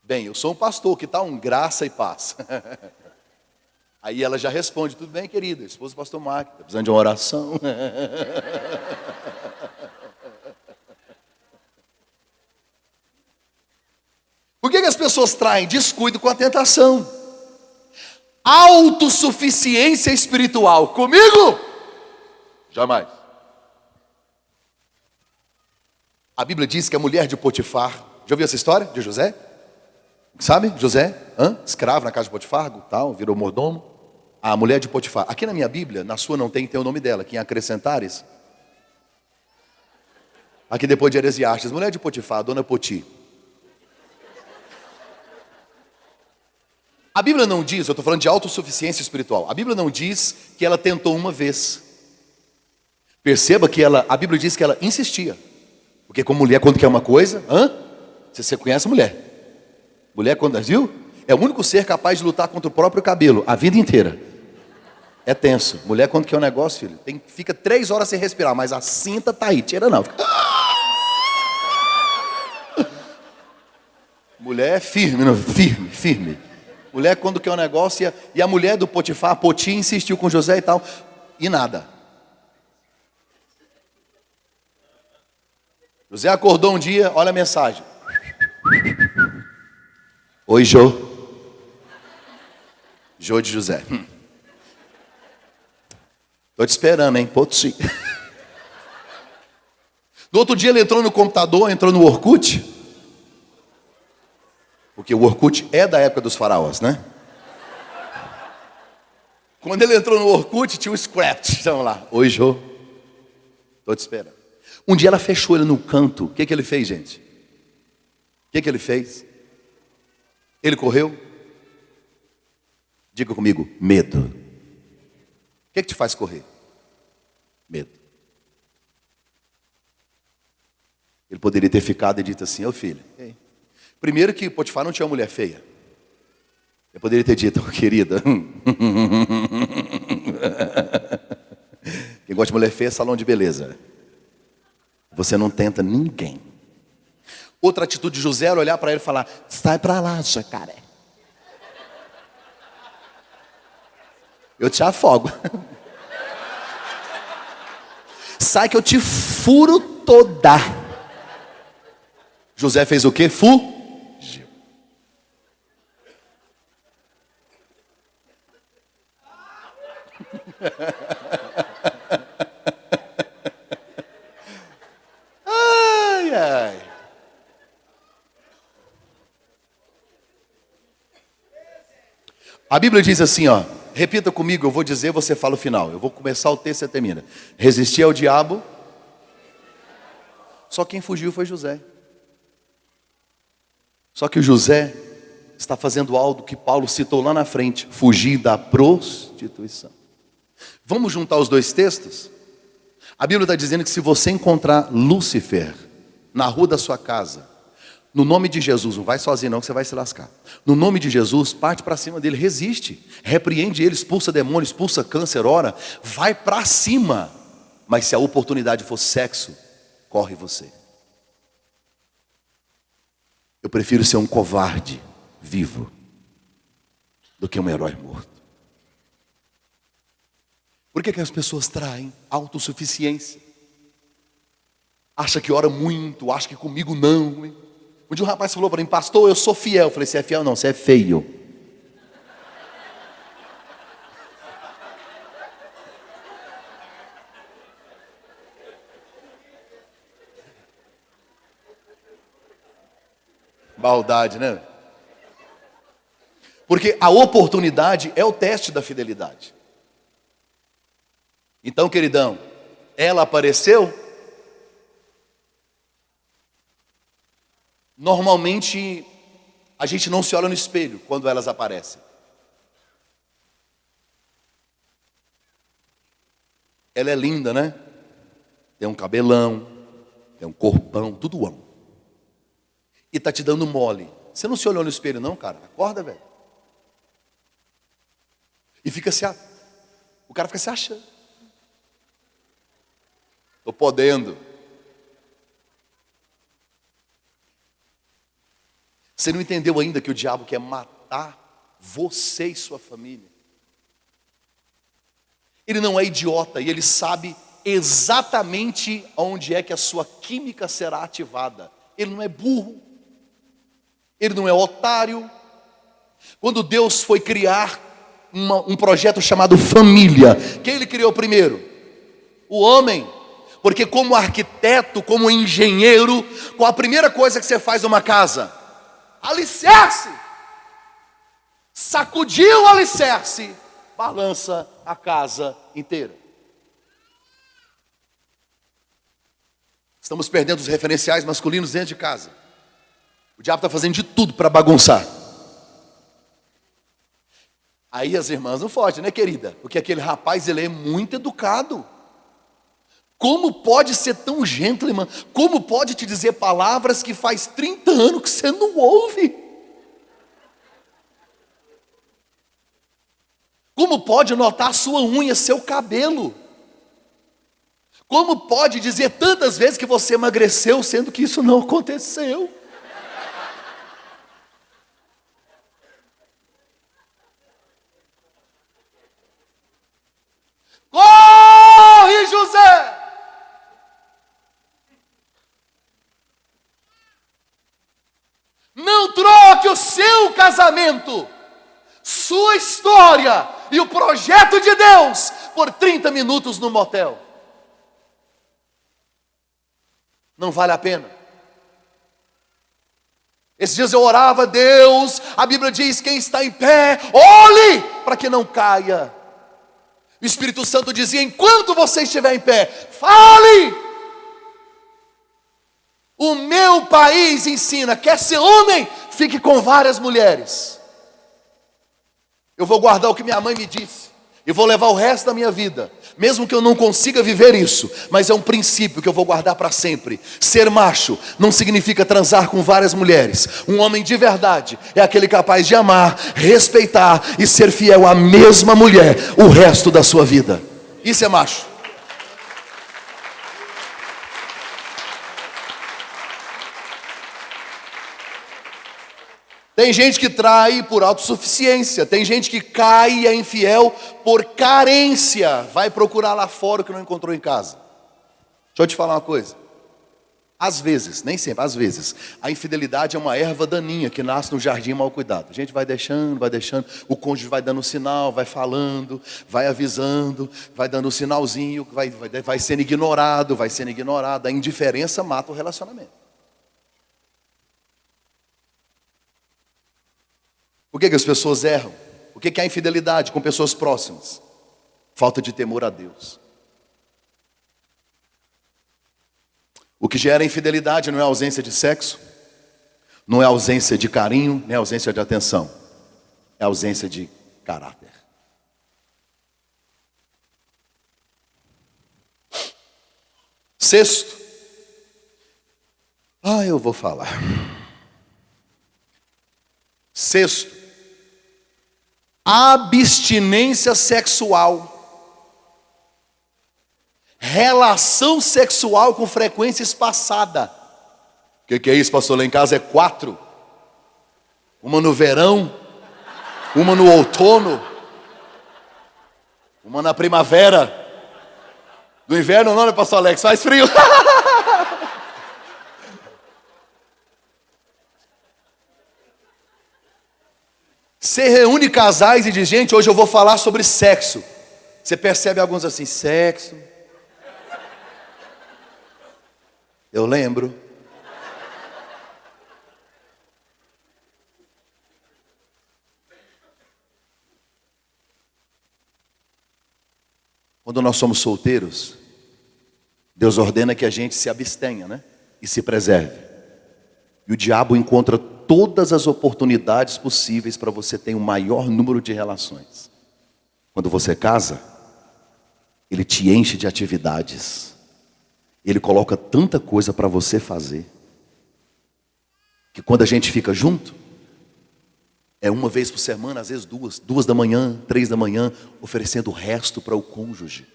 Bem, eu sou um pastor, que tal graça e paz? Aí ela já responde: tudo bem, querida, esposa do pastor Mark, está precisando de uma oração. Por que as pessoas traem? Descuido com a tentação. Autossuficiência espiritual. Comigo? Jamais. A Bíblia diz que a mulher de Potifar, já ouviu essa história de José? Sabe? José, escravo na casa de Potifar, tal, virou mordomo. A mulher de Potifar. Aqui na minha Bíblia, na sua não tem o nome dela, aqui em Acrescentares. Aqui depois de Heresiastes, mulher de Potifar, dona Poti. A Bíblia não diz, eu estou falando de autossuficiência espiritual. A Bíblia não diz que ela tentou uma vez. Perceba que a Bíblia diz que ela insistia. Porque como mulher, quando quer uma coisa, você conhece a mulher. Mulher, quando, viu? É o único ser capaz de lutar contra o próprio cabelo, a vida inteira. É tenso. Mulher, quando quer um negócio, filho, fica 3 horas sem respirar, mas a cinta tá aí, tira não. Mulher é firme, não, firme. Mulher, quando quer um negócio, e a mulher do Potifar, a Poti, insistiu com José e tal, e nada. José acordou um dia, olha a mensagem. Oi, Jô. Jô de José. Estou te esperando, hein? Poti. No outro dia ele entrou no computador, entrou no Orkut. Porque o Orkut é da época dos faraós, né? Quando ele entrou no Orkut, tinha o Scrapped. Então lá, oi Jô, tô te esperando. Um dia ela fechou ele no canto. O que ele fez, gente? O que ele fez? Ele correu? Diga comigo, medo. O que te faz correr? Medo. Ele poderia ter ficado e dito assim, ô filho. Primeiro que Potifar não tinha uma mulher feia. Eu poderia ter dito, oh, querida. Quem gosta de mulher feia é salão de beleza. Você não tenta ninguém. Outra atitude de José era olhar para ele e falar, sai para lá, jacaré. Eu te afogo. Sai que eu te furo toda. José fez o quê? Fugiu. Ai, ai. A Bíblia diz assim, ó. Repita comigo, eu vou dizer, você fala o final. Eu vou começar o texto e você termina. Resistir ao diabo. Só quem fugiu foi José. Só que o José está fazendo algo que Paulo citou lá na frente. Fugir da prostituição. Vamos juntar os dois textos? A Bíblia está dizendo que se você encontrar Lúcifer na rua da sua casa, no nome de Jesus, não vai sozinho não que você vai se lascar. No nome de Jesus, parte para cima dele, resiste. Repreende ele, expulsa demônio, expulsa câncer, ora. Vai para cima. Mas se a oportunidade for sexo, corre você. Eu prefiro ser um covarde vivo do que um herói morto. Por que as pessoas traem autossuficiência? Acha que ora muito, acha que comigo não. Um dia um rapaz falou para mim, pastor, eu sou fiel. Eu falei, você é fiel? Não, você é feio. Maldade, né? Porque a oportunidade é o teste da fidelidade. Então, queridão, ela apareceu. Normalmente, a gente não se olha no espelho quando elas aparecem. Ela é linda, né? Tem um cabelão, tem um corpão, tudo amo. E tá te dando mole. Você não se olhou no espelho não, cara? Acorda, velho. E fica se... O cara fica se achando. Tô podendo. Você não entendeu ainda que o diabo quer matar você e sua família. Ele não é idiota e ele sabe exatamente onde é que a sua química será ativada. Ele não é burro. Ele não é otário. Quando Deus foi criar um projeto chamado família, quem ele criou primeiro? O homem. Porque como arquiteto, como engenheiro, qual a primeira coisa que você faz numa casa? Alicerce. Sacudiu o alicerce, balança a casa inteira. Estamos perdendo os referenciais masculinos dentro de casa. O diabo está fazendo de tudo para bagunçar. Aí as irmãs não fogem, né, querida? Porque aquele rapaz, ele é muito educado. Como pode ser tão gentleman? Como pode te dizer palavras que faz 30 anos que você não ouve? Como pode notar sua unha, seu cabelo? Como pode dizer tantas vezes que você emagreceu, sendo que isso não aconteceu? Corre, José! Não troque o seu casamento, sua história e o projeto de Deus por 30 minutos no motel. Não vale a pena. Esses dias eu orava a Deus, a Bíblia diz: quem está em pé, olhe para que não caia. O Espírito Santo dizia: enquanto você estiver em pé, fale. O meu país ensina: quer ser homem, fique com várias mulheres. Eu vou guardar o que minha mãe me disse e vou levar o resto da minha vida, mesmo que eu não consiga viver isso, mas é um princípio que eu vou guardar para sempre. Ser macho não significa transar com várias mulheres. Um homem de verdade é aquele capaz de amar, respeitar e ser fiel à mesma mulher o resto da sua vida. Isso é macho. Tem gente que trai por autossuficiência. Tem gente que cai e é infiel por carência. Vai procurar lá fora o que não encontrou em casa. Deixa eu te falar uma coisa. Às vezes, nem sempre, às vezes, a infidelidade é uma erva daninha que nasce no jardim mal cuidado. A gente vai deixando, o cônjuge vai dando sinal, vai falando, vai avisando, vai dando um sinalzinho, vai sendo ignorado, A indiferença mata o relacionamento. Por que as pessoas erram? O que é a infidelidade com pessoas próximas? Falta de temor a Deus. O que gera infidelidade não é ausência de sexo, não é ausência de carinho, nem ausência de atenção. É ausência de caráter. Sexto. Eu vou falar. Sexto. Abstinência sexual. Relação sexual com frequência espaçada. O que é isso, pastor? Lá em casa é 4. Uma no verão, uma no outono, uma na primavera. Do inverno não, né, pastor Alex? Faz frio. Você reúne casais e diz: gente, hoje eu vou falar sobre sexo. Você percebe alguns assim: sexo. Eu lembro. Quando nós somos solteiros, Deus ordena que a gente se abstenha, né? E se preserve. E o diabo encontra todas as oportunidades possíveis para você ter o maior número de relações. Quando você casa, ele te enche de atividades. Ele coloca tanta coisa para você fazer, que quando a gente fica junto, é uma vez por semana, às vezes 2 da manhã, 3 da manhã, oferecendo o resto para o cônjuge.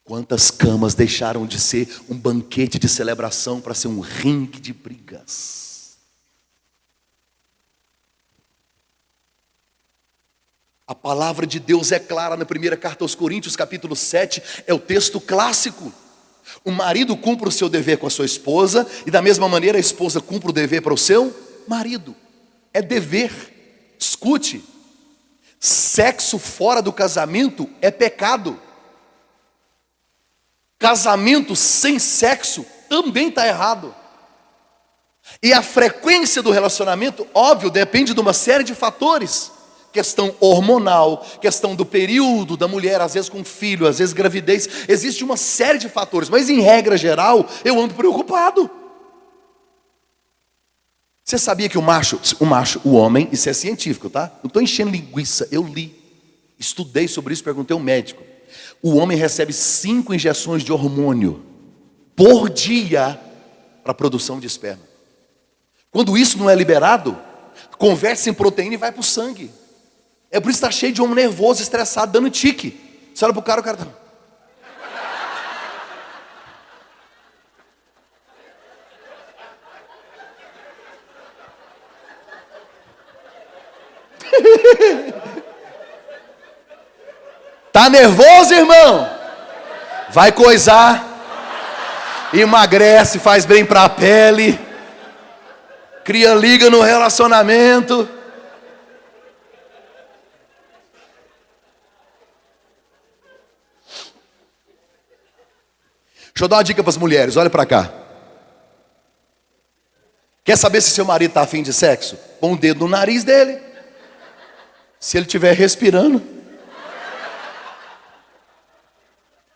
Quantas camas deixaram de ser um banquete de celebração para ser um ringue de brigas? A palavra de Deus é clara na primeira carta aos Coríntios, capítulo 7, é o texto clássico. O marido cumpre o seu dever com a sua esposa, e da mesma maneira a esposa cumpre o dever para o seu marido. É dever. Escute, sexo fora do casamento é pecado. Casamento sem sexo também está errado. E a frequência do relacionamento, óbvio, depende de uma série de fatores. Questão hormonal, questão do período da mulher, às vezes com filho, às vezes gravidez. Existe uma série de fatores, mas em regra geral, eu ando preocupado. Você sabia que o homem, isso é científico, tá? Não estou enchendo linguiça, eu li, estudei sobre isso, perguntei ao médico. O homem recebe 5 injeções de hormônio por dia para a produção de esperma. Quando isso não é liberado, converte-se em proteína e vai para o sangue. É por isso que está cheio de homem nervoso, estressado, dando tique. Você olha para o cara está... Tá nervoso, irmão? Vai coisar, emagrece, faz bem para a pele, cria liga no relacionamento. Deixa eu dar uma dica para as mulheres, olha para cá. Quer saber se seu marido está afim de sexo? Põe o dedo no nariz dele. Se ele estiver respirando.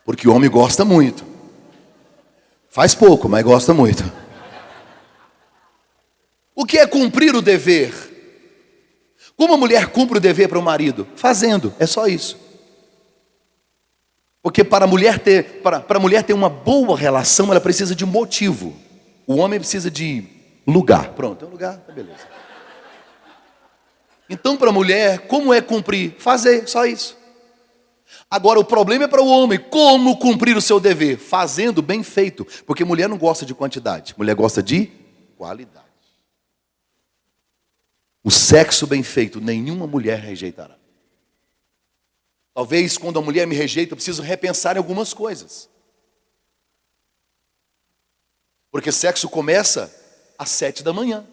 Porque o homem gosta muito. Faz pouco, mas gosta muito. O que é cumprir o dever? Como a mulher cumpre o dever para o marido? Fazendo, é só isso. Porque para a mulher ter uma boa relação, ela precisa de motivo. O homem precisa de lugar. Pronto, é um lugar, tá beleza. Então para a mulher, como é cumprir? Fazer, só isso. Agora o problema é para o homem, como cumprir o seu dever? Fazendo bem feito. Porque mulher não gosta de quantidade, mulher gosta de qualidade. O sexo bem feito, nenhuma mulher rejeitará. Talvez quando a mulher me rejeita, eu preciso repensar em algumas coisas. Porque sexo começa às 7 da manhã.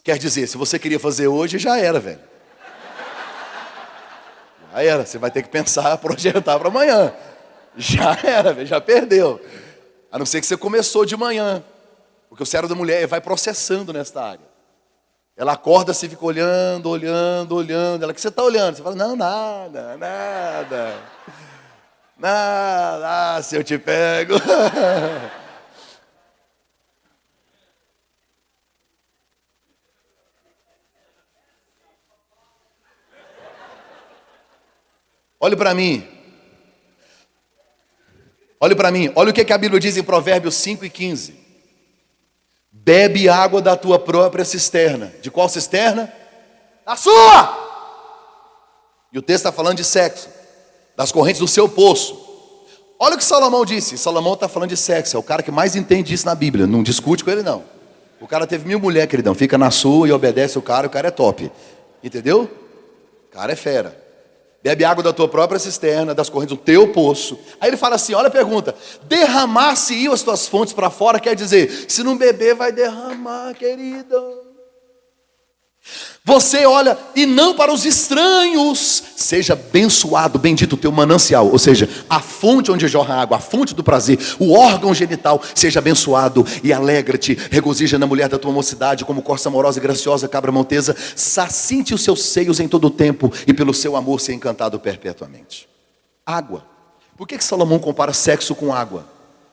Quer dizer, se você queria fazer hoje, já era, velho. Já era, você vai ter que pensar, projetar para amanhã. Já era, velho, já perdeu. A não ser que você começou de manhã. Porque o cérebro da mulher vai processando nesta área. Ela acorda, se fica olhando. Ela, o que você está olhando? Você fala, não, nada. Nada, se eu te pego. Olhe para mim. Olha o que a Bíblia diz em Provérbios 5:15. Bebe água da tua própria cisterna. De qual cisterna? Da sua! E o texto está falando de sexo. Das correntes do seu poço. Olha o que Salomão disse. Salomão está falando de sexo. É o cara que mais entende isso na Bíblia. Não discute com ele, não. O cara teve 1000 mulheres, queridão. Fica na sua e obedece o cara é top. Entendeu? O cara é fera. Bebe água da tua própria cisterna, das correntes do teu poço. Aí ele fala assim, olha a pergunta. Derramar-se-iam as tuas fontes para fora, quer dizer, se não beber vai derramar, querido. Você olha, e não para os estranhos. Seja abençoado, bendito o teu manancial. Ou seja, a fonte onde jorra a água, a fonte do prazer, o órgão genital. Seja abençoado e alegra-te. Regozija na mulher da tua mocidade, como corça amorosa e graciosa, cabra maltesa. Sacinte os seus seios em todo o tempo, e pelo seu amor ser encantado perpetuamente. Água. Por que Salomão compara sexo com água?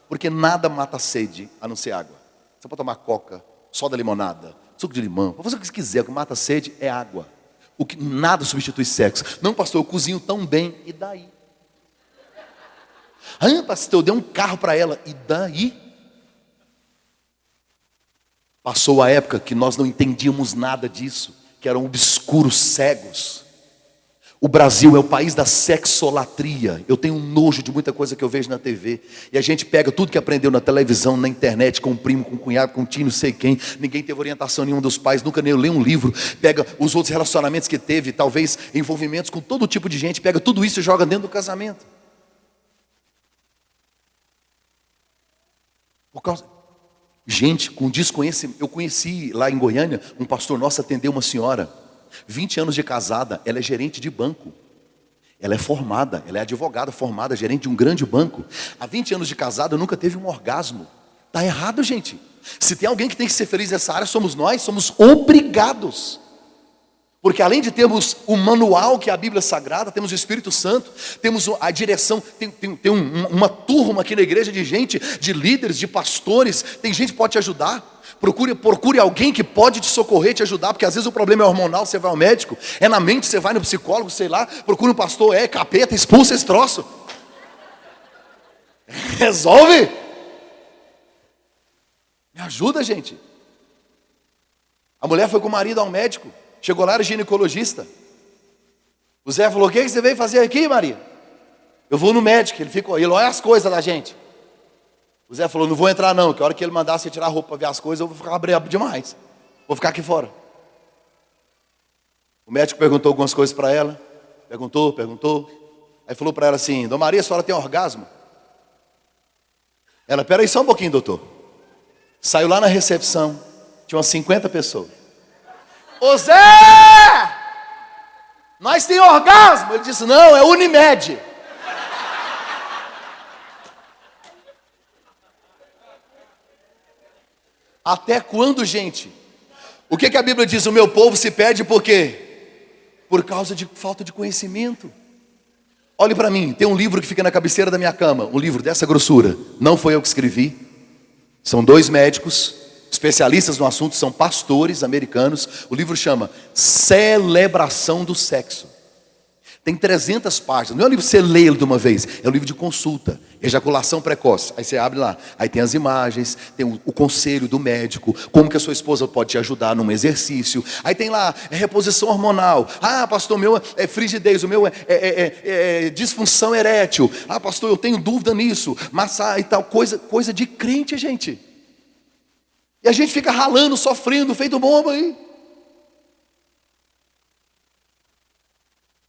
Porque nada mata a sede, a não ser água. Você pode tomar coca, soda limonada, suco de limão, pode fazer o que você quiser. O que mata a sede é água. O que nada substitui sexo. Não, pastor, eu cozinho tão bem. E daí? Ah, pastor, eu dei um carro para ela. E daí? Passou a época que nós não entendíamos nada disso, que eram obscuros, cegos. O Brasil é o país da sexolatria. Eu tenho um nojo de muita coisa que eu vejo na TV. E a gente pega tudo que aprendeu na televisão, na internet, com o primo, com o cunhado, com o tio, não sei quem. Ninguém teve orientação nenhuma dos pais, nunca nem leu um livro. Pega os outros relacionamentos que teve, talvez envolvimentos com todo tipo de gente. Pega tudo isso e joga dentro do casamento. Por causa... Gente, com desconhecimento. Eu conheci lá em Goiânia, um pastor nosso atendeu uma senhora. 20 anos de casada, ela é gerente de banco. Ela é formada, ela é advogada formada, gerente de um grande banco. Há 20 anos de casada, nunca teve um orgasmo. Está errado, gente. Se tem alguém que tem que ser feliz nessa área, somos nós, somos obrigados. Porque além de termos o manual que é a Bíblia Sagrada, temos o Espírito Santo, temos a direção, tem uma turma aqui na igreja de gente, de líderes, de pastores, tem gente que pode te ajudar. Procure alguém que pode te socorrer, te ajudar, porque às vezes o problema é hormonal, você vai ao médico, é na mente, você vai no psicólogo, sei lá, procure um pastor, capeta, expulsa esse troço. Resolve. Me ajuda, gente. A mulher foi com o marido ao médico, chegou lá, era ginecologista. O Zé falou, o que você veio fazer aqui, Maria? Eu vou no médico, ele olha as coisas da gente. O Zé falou, não vou entrar não, que a hora que ele mandar você tirar a roupa para ver as coisas, eu vou ficar brabo demais. Vou ficar aqui fora. O médico perguntou algumas coisas para ela. Perguntou. Aí falou para ela assim, Dona Maria, a senhora tem orgasmo? Ela, peraí só um pouquinho, doutor. Saiu lá na recepção, tinha umas 50 pessoas. Ô Zé! Nós tem orgasmo? Ele disse, não, é Unimed. Até quando, gente? O que a Bíblia diz? O meu povo se perde por quê? Por causa de falta de conhecimento. Olhe para mim, tem um livro que fica na cabeceira da minha cama, um livro dessa grossura. Não foi eu que escrevi. São dois médicos, especialistas no assunto, são pastores americanos. O livro chama Celebração do Sexo. Tem 300 páginas, não é um livro que você lê ele de uma vez, é um livro de consulta, ejaculação precoce. Aí você abre lá, aí tem as imagens, tem o conselho do médico, como que a sua esposa pode te ajudar num exercício. Aí tem lá, reposição hormonal. Ah, pastor, o meu é frigidez, o meu é disfunção erétil. Ah, pastor, eu tenho dúvida nisso. Massagem e tal, coisa de crente, gente. E a gente fica ralando, sofrendo, feito bomba aí.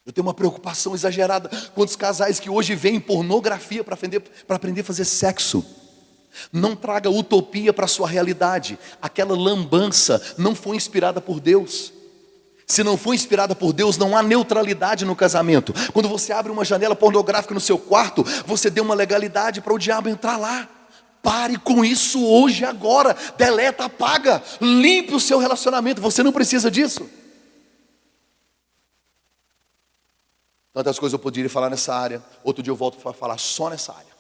Eu tenho uma preocupação exagerada com os casais que hoje veem pornografia para aprender a fazer sexo. Não traga utopia para a sua realidade. Aquela lambança não foi inspirada por Deus. Se não foi inspirada por Deus, não há neutralidade no casamento. Quando você abre uma janela pornográfica no seu quarto, você deu uma legalidade para o diabo entrar lá. Pare com isso hoje, agora. Deleta, apaga, limpe o seu relacionamento. Você não precisa disso. Tantas coisas eu poderia falar nessa área. Outro dia eu volto para falar só nessa área.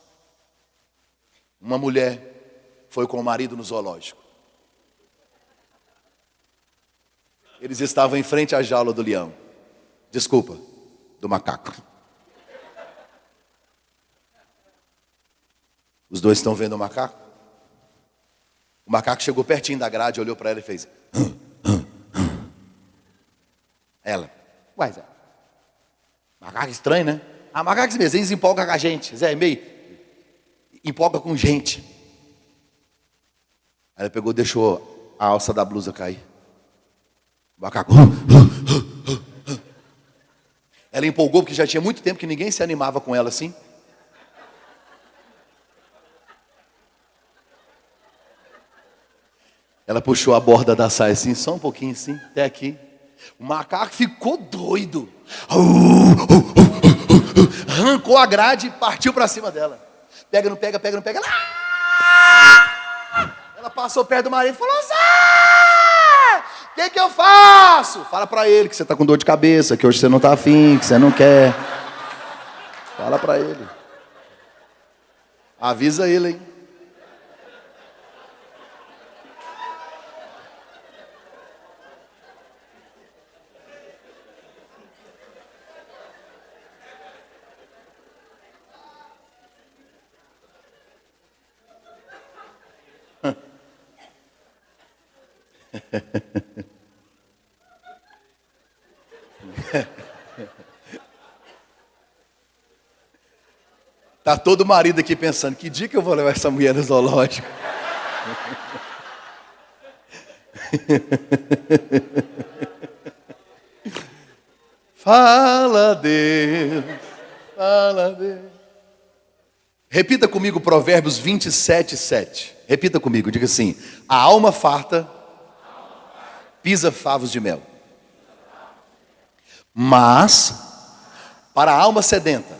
Uma mulher foi com o marido no zoológico. Eles estavam em frente à jaula do leão. Desculpa, do macaco. Os dois estão vendo o macaco. O macaco chegou pertinho da grade, olhou para ela e fez. Ela, uai, Zé. Macaco estranho, né? Ah, macaco mesmo, eles empolgam com a gente. Zé, meio empolga com gente. Aí ela pegou, deixou a alça da blusa cair. O macaco. Ela empolgou porque já tinha muito tempo que ninguém se animava com ela assim. Ela puxou a borda da saia assim, só um pouquinho assim, até aqui. O macaco ficou doido. Arrancou a grade e partiu para cima dela. Pega, não pega, pega, não pega. Ela passou perto do marido e falou: Zé, o que eu faço? Fala para ele que você está com dor de cabeça, que hoje você não está afim, que você não quer. Fala para ele. Avisa ele, hein? Tá todo marido aqui pensando: que dia que eu vou levar essa mulher no zoológico? Fala Deus, fala Deus. Repita comigo Provérbios 27, 7. Repita comigo, diga assim: a alma farta pisa favos de mel, mas para a alma sedenta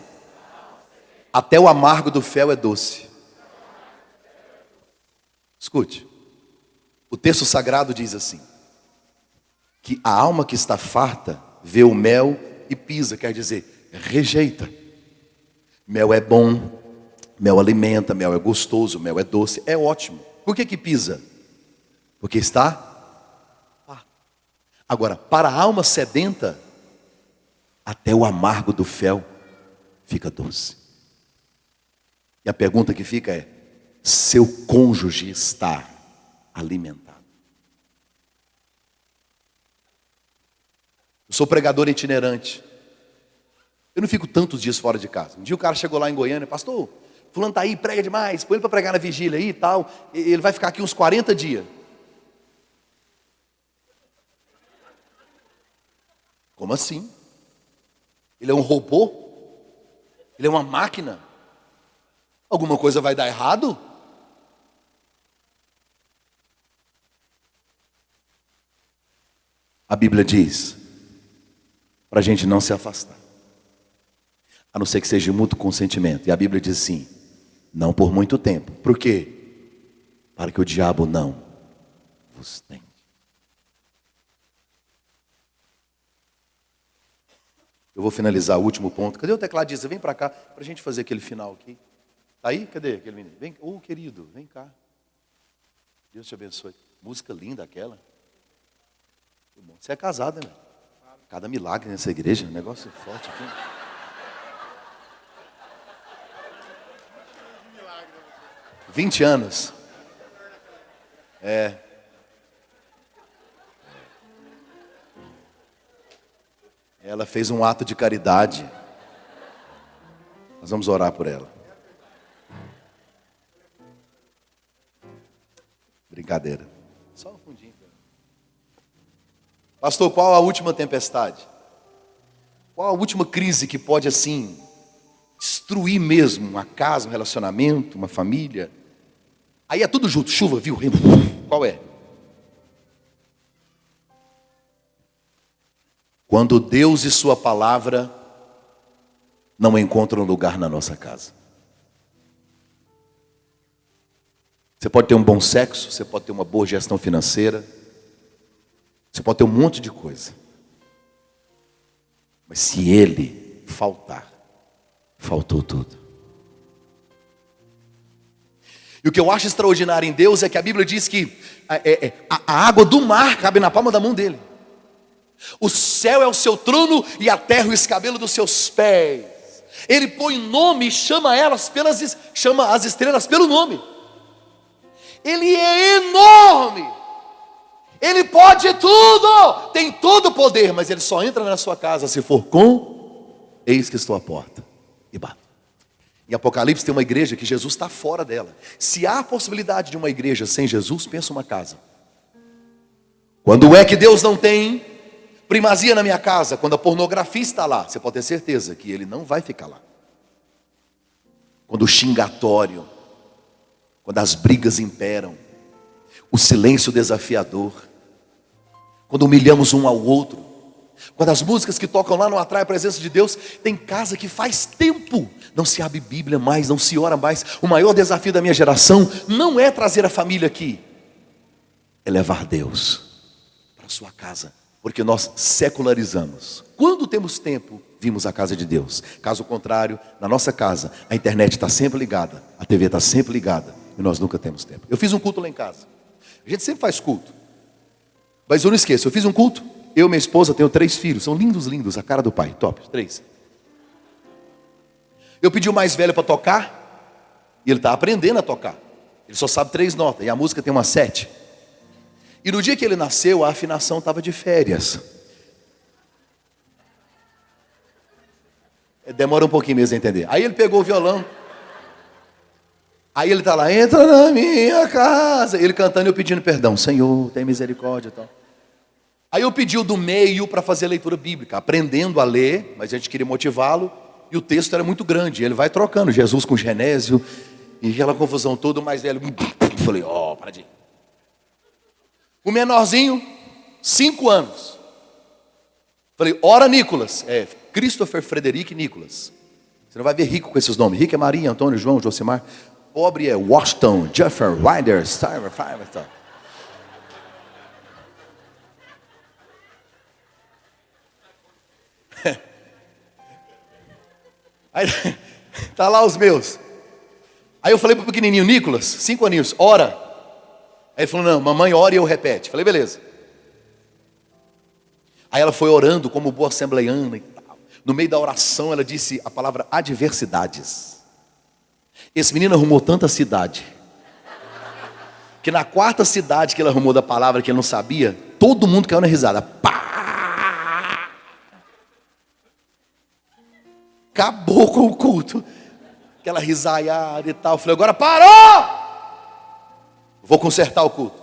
até o amargo do fel é doce. Escute, o texto sagrado diz assim, que a alma que está farta vê o mel e pisa, quer dizer, rejeita. Mel é bom, mel alimenta, mel é gostoso, mel é doce, é ótimo. Por que pisa? Porque está farto. Agora, para a alma sedenta, até o amargo do fel fica doce. E a pergunta que fica é: seu cônjuge está alimentado? Eu sou pregador itinerante. Eu não fico tantos dias fora de casa. Um dia o cara chegou lá em Goiânia: pastor, fulano está aí, prega demais, põe ele para pregar na vigília aí e tal. Ele vai ficar aqui uns 40 dias. Como assim? Ele é um robô? Ele é uma máquina? Alguma coisa vai dar errado? A Bíblia diz para a gente não se afastar, a não ser que seja muito consentimento. E a Bíblia diz assim: não por muito tempo. Por quê? Para que o diabo não vos tende. Eu vou finalizar o último ponto. Cadê o tecladista? Vem para cá para a gente fazer aquele final aqui. Tá aí? Cadê aquele menino? Vem, querido, vem cá. Deus te abençoe. Música linda aquela. Você é casado, né? Cada milagre nessa igreja, um negócio forte aqui. – 20 anos. Ela fez um ato de caridade. Nós vamos orar por ela. Brincadeira. Só um fundinho. Pastor, qual a última tempestade? Qual a última crise que pode, assim, destruir mesmo uma casa, um relacionamento, uma família? Aí é tudo junto, chuva, viu? Qual é? Quando Deus e sua palavra não encontram lugar na nossa casa. Você pode ter um bom sexo, você pode ter uma boa gestão financeira, você pode ter um monte de coisa. Mas se ele faltar, faltou tudo. E o que eu acho extraordinário em Deus é que a Bíblia diz que a água do mar cabe na palma da mão dele. O céu é o seu trono e a terra o escabelo dos seus pés. Ele põe nome e chama chama as estrelas pelo nome. Ele é enorme. Ele pode tudo. Tem todo o poder, mas ele só entra na sua casa se for com: eis que estou à porta e bato. Em Apocalipse tem uma igreja que Jesus está fora dela. Se há a possibilidade de uma igreja sem Jesus, pensa uma casa. Quando é que Deus não tem primazia na minha casa? Quando a pornografia está lá, você pode ter certeza que ele não vai ficar lá. Quando o xingatório, quando as brigas imperam, o silêncio desafiador, quando humilhamos um ao outro, quando as músicas que tocam lá não atraem a presença de Deus. Tem casa que faz tempo não se abre Bíblia mais, não se ora mais. O maior desafio da minha geração não é trazer a família aqui, é levar Deus para a sua casa, porque nós secularizamos. Quando temos tempo, vimos a casa de Deus. Caso contrário, na nossa casa a internet está sempre ligada, a TV está sempre ligada, e nós nunca temos tempo. Eu fiz um culto lá em casa. A gente sempre faz culto, mas eu não esqueço, eu fiz um culto. Eu e minha esposa, tenho 3 filhos, são lindos, a cara do pai, top, 3. Eu pedi o mais velho para tocar, e ele está aprendendo a tocar. Ele só sabe 3 notas, e a música tem uma 7. E no dia que ele nasceu, a afinação estava de férias. Demora um pouquinho mesmo a entender. Aí ele pegou o violão. Aí ele está lá: entra na minha casa. Ele cantando e eu pedindo perdão: Senhor, tem misericórdia e tal. Aí eu pedi o do meio para fazer a leitura bíblica, aprendendo a ler, mas a gente queria motivá-lo, e o texto era muito grande. Ele vai trocando Jesus com Genésio, e aquela confusão toda. O mais velho, falei: para de ir. O menorzinho, 5 anos. Falei: ora, Nicolas. Christopher Frederic Nicolas. Você não vai ver rico com esses nomes. Rico é Maria, Antônio, João, Josimar. Pobre é Washington, Jeffrey, Ryder, Stiver, Fiverr. Aí tá lá os meus. Aí eu falei pro pequenininho Nicolas, 5 aninhos: ora. Aí ele falou: não, mamãe ora e eu repete. Falei: beleza. Aí ela foi orando como boa assembleiana e tal. No meio da oração ela disse a palavra adversidades. Esse menino arrumou tanta cidade, que na 4ª cidade que ele arrumou da palavra que ele não sabia, todo mundo caiu na risada. Pá! Acabou com o culto. Aquela risaiada e tal. Eu falei: agora parou! Vou consertar o culto.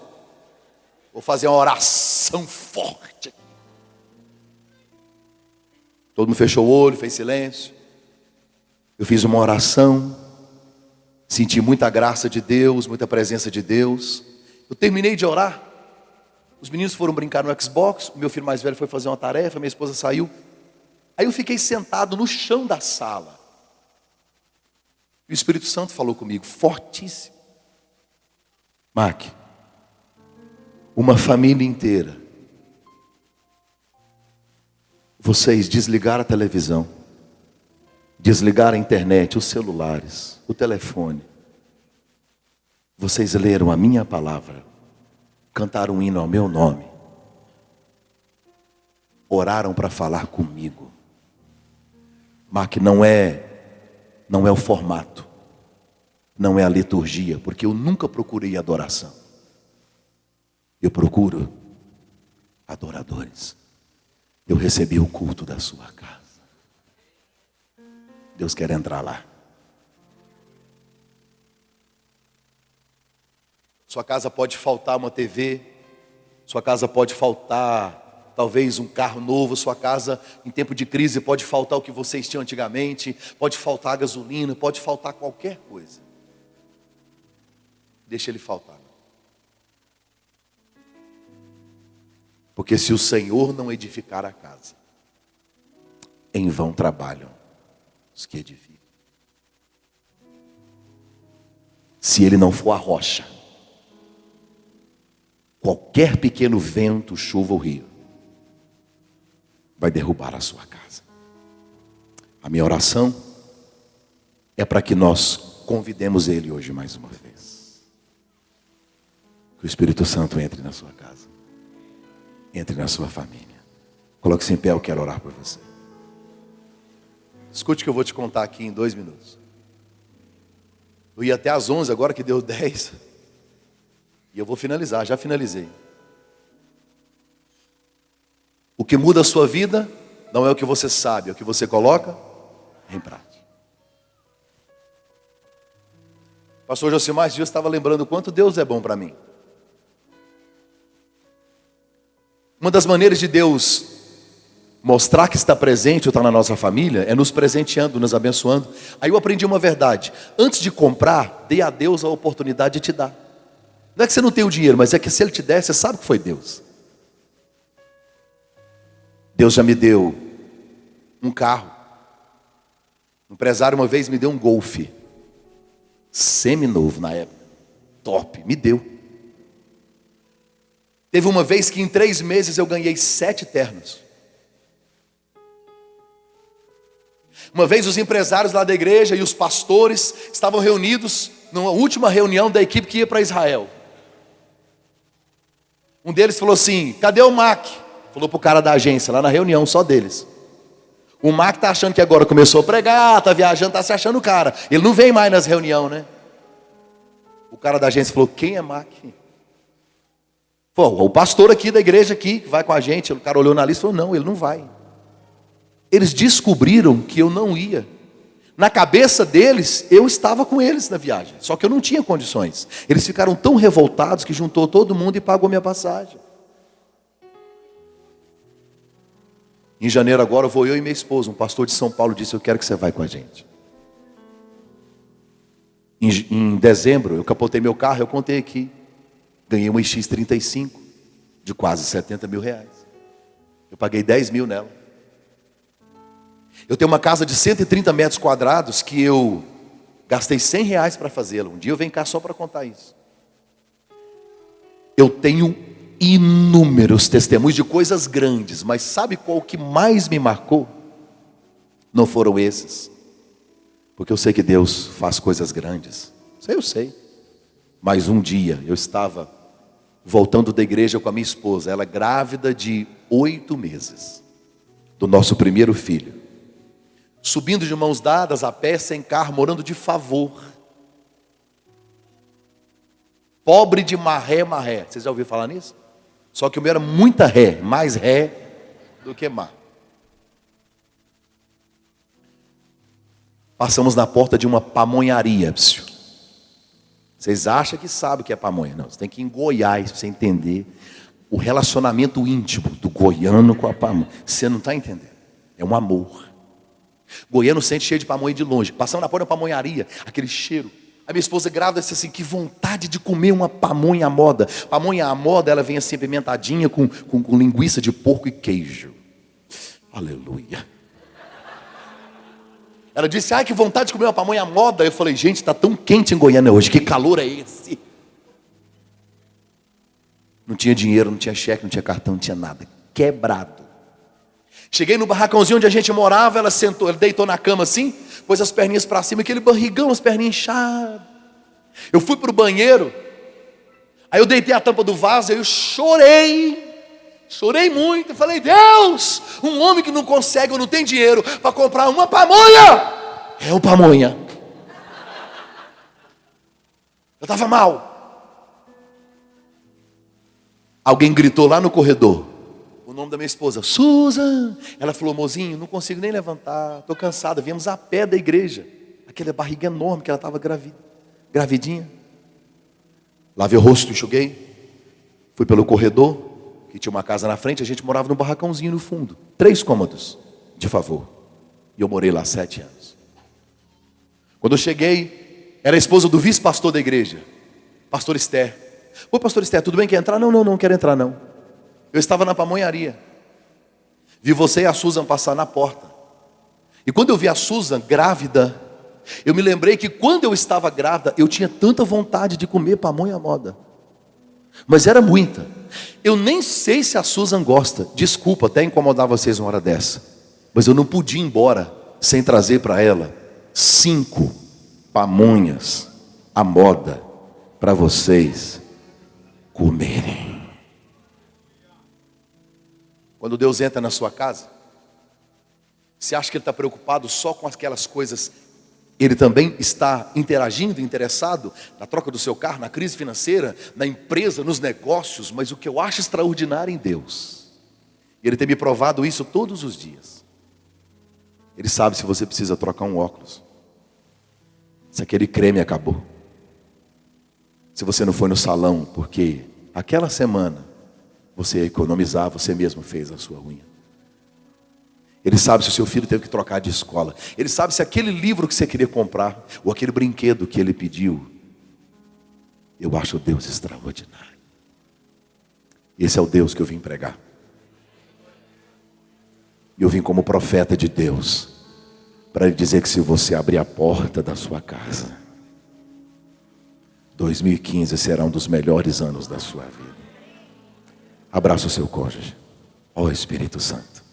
Vou fazer uma oração forte. Todo mundo fechou o olho, fez silêncio. Eu fiz uma oração. Senti muita graça de Deus, muita presença de Deus. Eu terminei de orar. Os meninos foram brincar no Xbox. O meu filho mais velho foi fazer uma tarefa. Minha esposa saiu. Aí eu fiquei sentado no chão da sala. E o Espírito Santo falou comigo, fortíssimo: Mark, uma família inteira, vocês desligaram a televisão, desligaram a internet, os celulares, o telefone. Vocês leram a minha palavra, cantaram um hino ao meu nome, oraram para falar comigo. Mark, não é o formato, não é a liturgia, porque eu nunca procurei adoração. Eu procuro adoradores. Eu recebi o culto da sua casa. Deus quer entrar lá. Sua casa pode faltar uma TV, sua casa pode faltar talvez um carro novo, sua casa em tempo de crise pode faltar o que vocês tinham antigamente, pode faltar gasolina, pode faltar qualquer coisa. Deixa ele faltar. Porque se o Senhor não edificar a casa, em vão trabalham os que edificam. Se ele não for a rocha, qualquer pequeno vento, chuva ou rio vai derrubar a sua casa. A minha oração é para que nós convidemos ele hoje mais uma vez. Que o Espírito Santo entre na sua casa, entre na sua família. Coloque-se em pé, eu quero orar por você. Escute o que eu vou te contar aqui em 2 minutos. Eu ia até às 11, agora que deu 10. E eu vou finalizar, já finalizei. O que muda a sua vida não é o que você sabe, é o que você coloca em prática. Pastor Josimar, esse dia eu estava lembrando o quanto Deus é bom para mim. Uma das maneiras de Deus mostrar que está presente ou está na nossa família é nos presenteando, nos abençoando. Aí eu aprendi uma verdade: antes de comprar, dê a Deus a oportunidade de te dar. Não é que você não tem o dinheiro, mas é que se Ele te der, você sabe que foi Deus. Deus já me deu um carro. Um empresário uma vez me deu um Golf, semi-novo na época, top, me deu. Teve uma vez que em 3 meses eu ganhei 7 ternos. Uma vez os empresários lá da igreja e os pastores estavam reunidos numa última reunião da equipe que ia para Israel. Um deles falou assim: cadê o Mac? Falou para o cara da agência, lá na reunião, só deles. O Mac está achando que agora começou a pregar, está viajando, está se achando o cara. Ele não vem mais nas reuniões, né? O cara da agência falou: quem é Mac? Pô, o pastor aqui da igreja aqui, que vai com a gente. O cara olhou na lista e falou: não, ele não vai. Eles descobriram que eu não ia. Na cabeça deles, eu estava com eles na viagem, só que eu não tinha condições. Eles ficaram tão revoltados que juntou todo mundo e pagou minha passagem. Em janeiro agora vou eu e minha esposa. Um pastor de São Paulo disse: eu quero que você vá com a gente. Em dezembro eu capotei meu carro, eu contei aqui. Ganhei uma X35 de quase 70 mil reais. Eu paguei 10 mil nela. Eu tenho uma casa de 130 metros quadrados que eu gastei 100 reais para fazê-la. Um dia eu venho cá só para contar isso. Eu tenho inúmeros testemunhos de coisas grandes, mas sabe qual que mais me marcou? Não foram esses, porque eu sei que Deus faz coisas grandes. Isso eu sei. Mas um dia eu estava voltando da igreja com a minha esposa, ela grávida de 8 meses, do nosso primeiro filho, subindo de mãos dadas, a pé, sem carro, morando de favor. Pobre de marré, marré. Vocês já ouviram falar nisso? Só que o meu era muita ré, mais ré do que mar. Passamos na porta de uma pamonharia. Vocês acham que sabem o que é pamonha? Não, você tem que ir em Goiás para você entender o relacionamento íntimo do goiano com a pamonha. Você não está entendendo. É um amor. Goiano sente cheio de pamonha de longe. Passamos na porta da pamonharia, aquele cheiro. A minha esposa grávida disse assim: que vontade de comer uma pamonha à moda. Pamonha à moda, ela vem assim apimentadinha com linguiça de porco e queijo. Aleluia. Ela disse: ai, que vontade de comer uma pamonha à moda. Eu falei: gente, está tão quente em Goiânia hoje, que calor é esse? Não tinha dinheiro, não tinha cheque, não tinha cartão, não tinha nada. Quebrado. Cheguei no barracãozinho onde a gente morava, ela sentou, ela deitou na cama assim, pôs as perninhas para cima, aquele barrigão, as perninhas inchadas. Eu fui para o banheiro, aí eu deitei a tampa do vaso, aí eu chorei muito, eu falei, Deus, um homem que não consegue ou não tem dinheiro para comprar uma pamonha, é um pamonha. Eu estava mal. Alguém gritou lá no corredor, o nome da minha esposa, Susan. Ela falou, mozinho, não consigo nem levantar, estou cansada. Viemos a pé da igreja, aquela barriga enorme que ela estava gravidinha. Lavei o rosto, enxuguei, fui pelo corredor, que tinha uma casa na frente, a gente morava num barracãozinho no fundo, 3 cômodos, de favor. E eu morei lá 7 anos. Quando eu cheguei, era a esposa do vice-pastor da igreja, pastor Esther. Ô pastor Esther, tudo bem, quer entrar? Não, não quero entrar não. Eu estava na pamonharia. Vi você e a Susan passar na porta. E quando eu vi a Susan grávida, eu me lembrei que quando eu estava grávida, eu tinha tanta vontade de comer pamonha à moda. Mas era muita. Eu nem sei se a Susan gosta. Desculpa até incomodar vocês uma hora dessa. Mas eu não podia ir embora sem trazer para ela 5 pamonhas à moda para vocês comerem. Quando Deus entra na sua casa, você acha que Ele está preocupado só com aquelas coisas? Ele também está interagindo, interessado na troca do seu carro, na crise financeira, na empresa, nos negócios. Mas o que eu acho extraordinário em Deus, e Ele tem me provado isso todos os dias, Ele sabe se você precisa trocar um óculos, se aquele creme acabou, se você não foi no salão, porque aquela semana você ia economizar, você mesmo fez a sua unha. Ele sabe se o seu filho teve que trocar de escola. Ele sabe se aquele livro que você queria comprar, ou aquele brinquedo que ele pediu. Eu acho Deus extraordinário. Esse é o Deus que eu vim pregar. E eu vim como profeta de Deus, para lhe dizer que se você abrir a porta da sua casa, 2015 será um dos melhores anos da sua vida. Abraça o seu cônjuge. Ó Espírito Santo,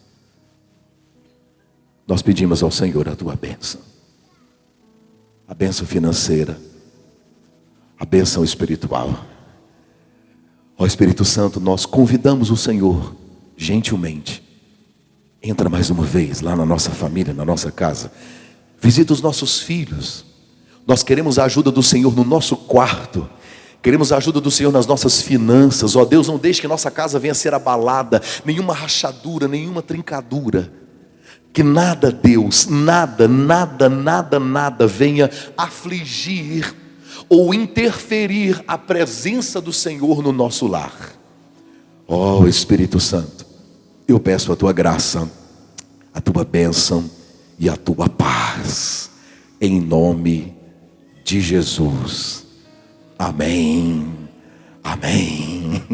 nós pedimos ao Senhor a tua bênção. A bênção financeira, a bênção espiritual. Ó Espírito Santo, nós convidamos o Senhor, gentilmente, entra mais uma vez lá na nossa família, na nossa casa. Visita os nossos filhos. Nós queremos a ajuda do Senhor no nosso quarto. Queremos a ajuda do Senhor nas nossas finanças. Ó Deus, não deixe que nossa casa venha a ser abalada. Nenhuma rachadura, nenhuma trincadura. Que nada, Deus, nada venha afligir ou interferir a presença do Senhor no nosso lar. Ó Espírito Santo, eu peço a tua graça, a tua bênção e a tua paz. Em nome de Jesus. Amém. Amém.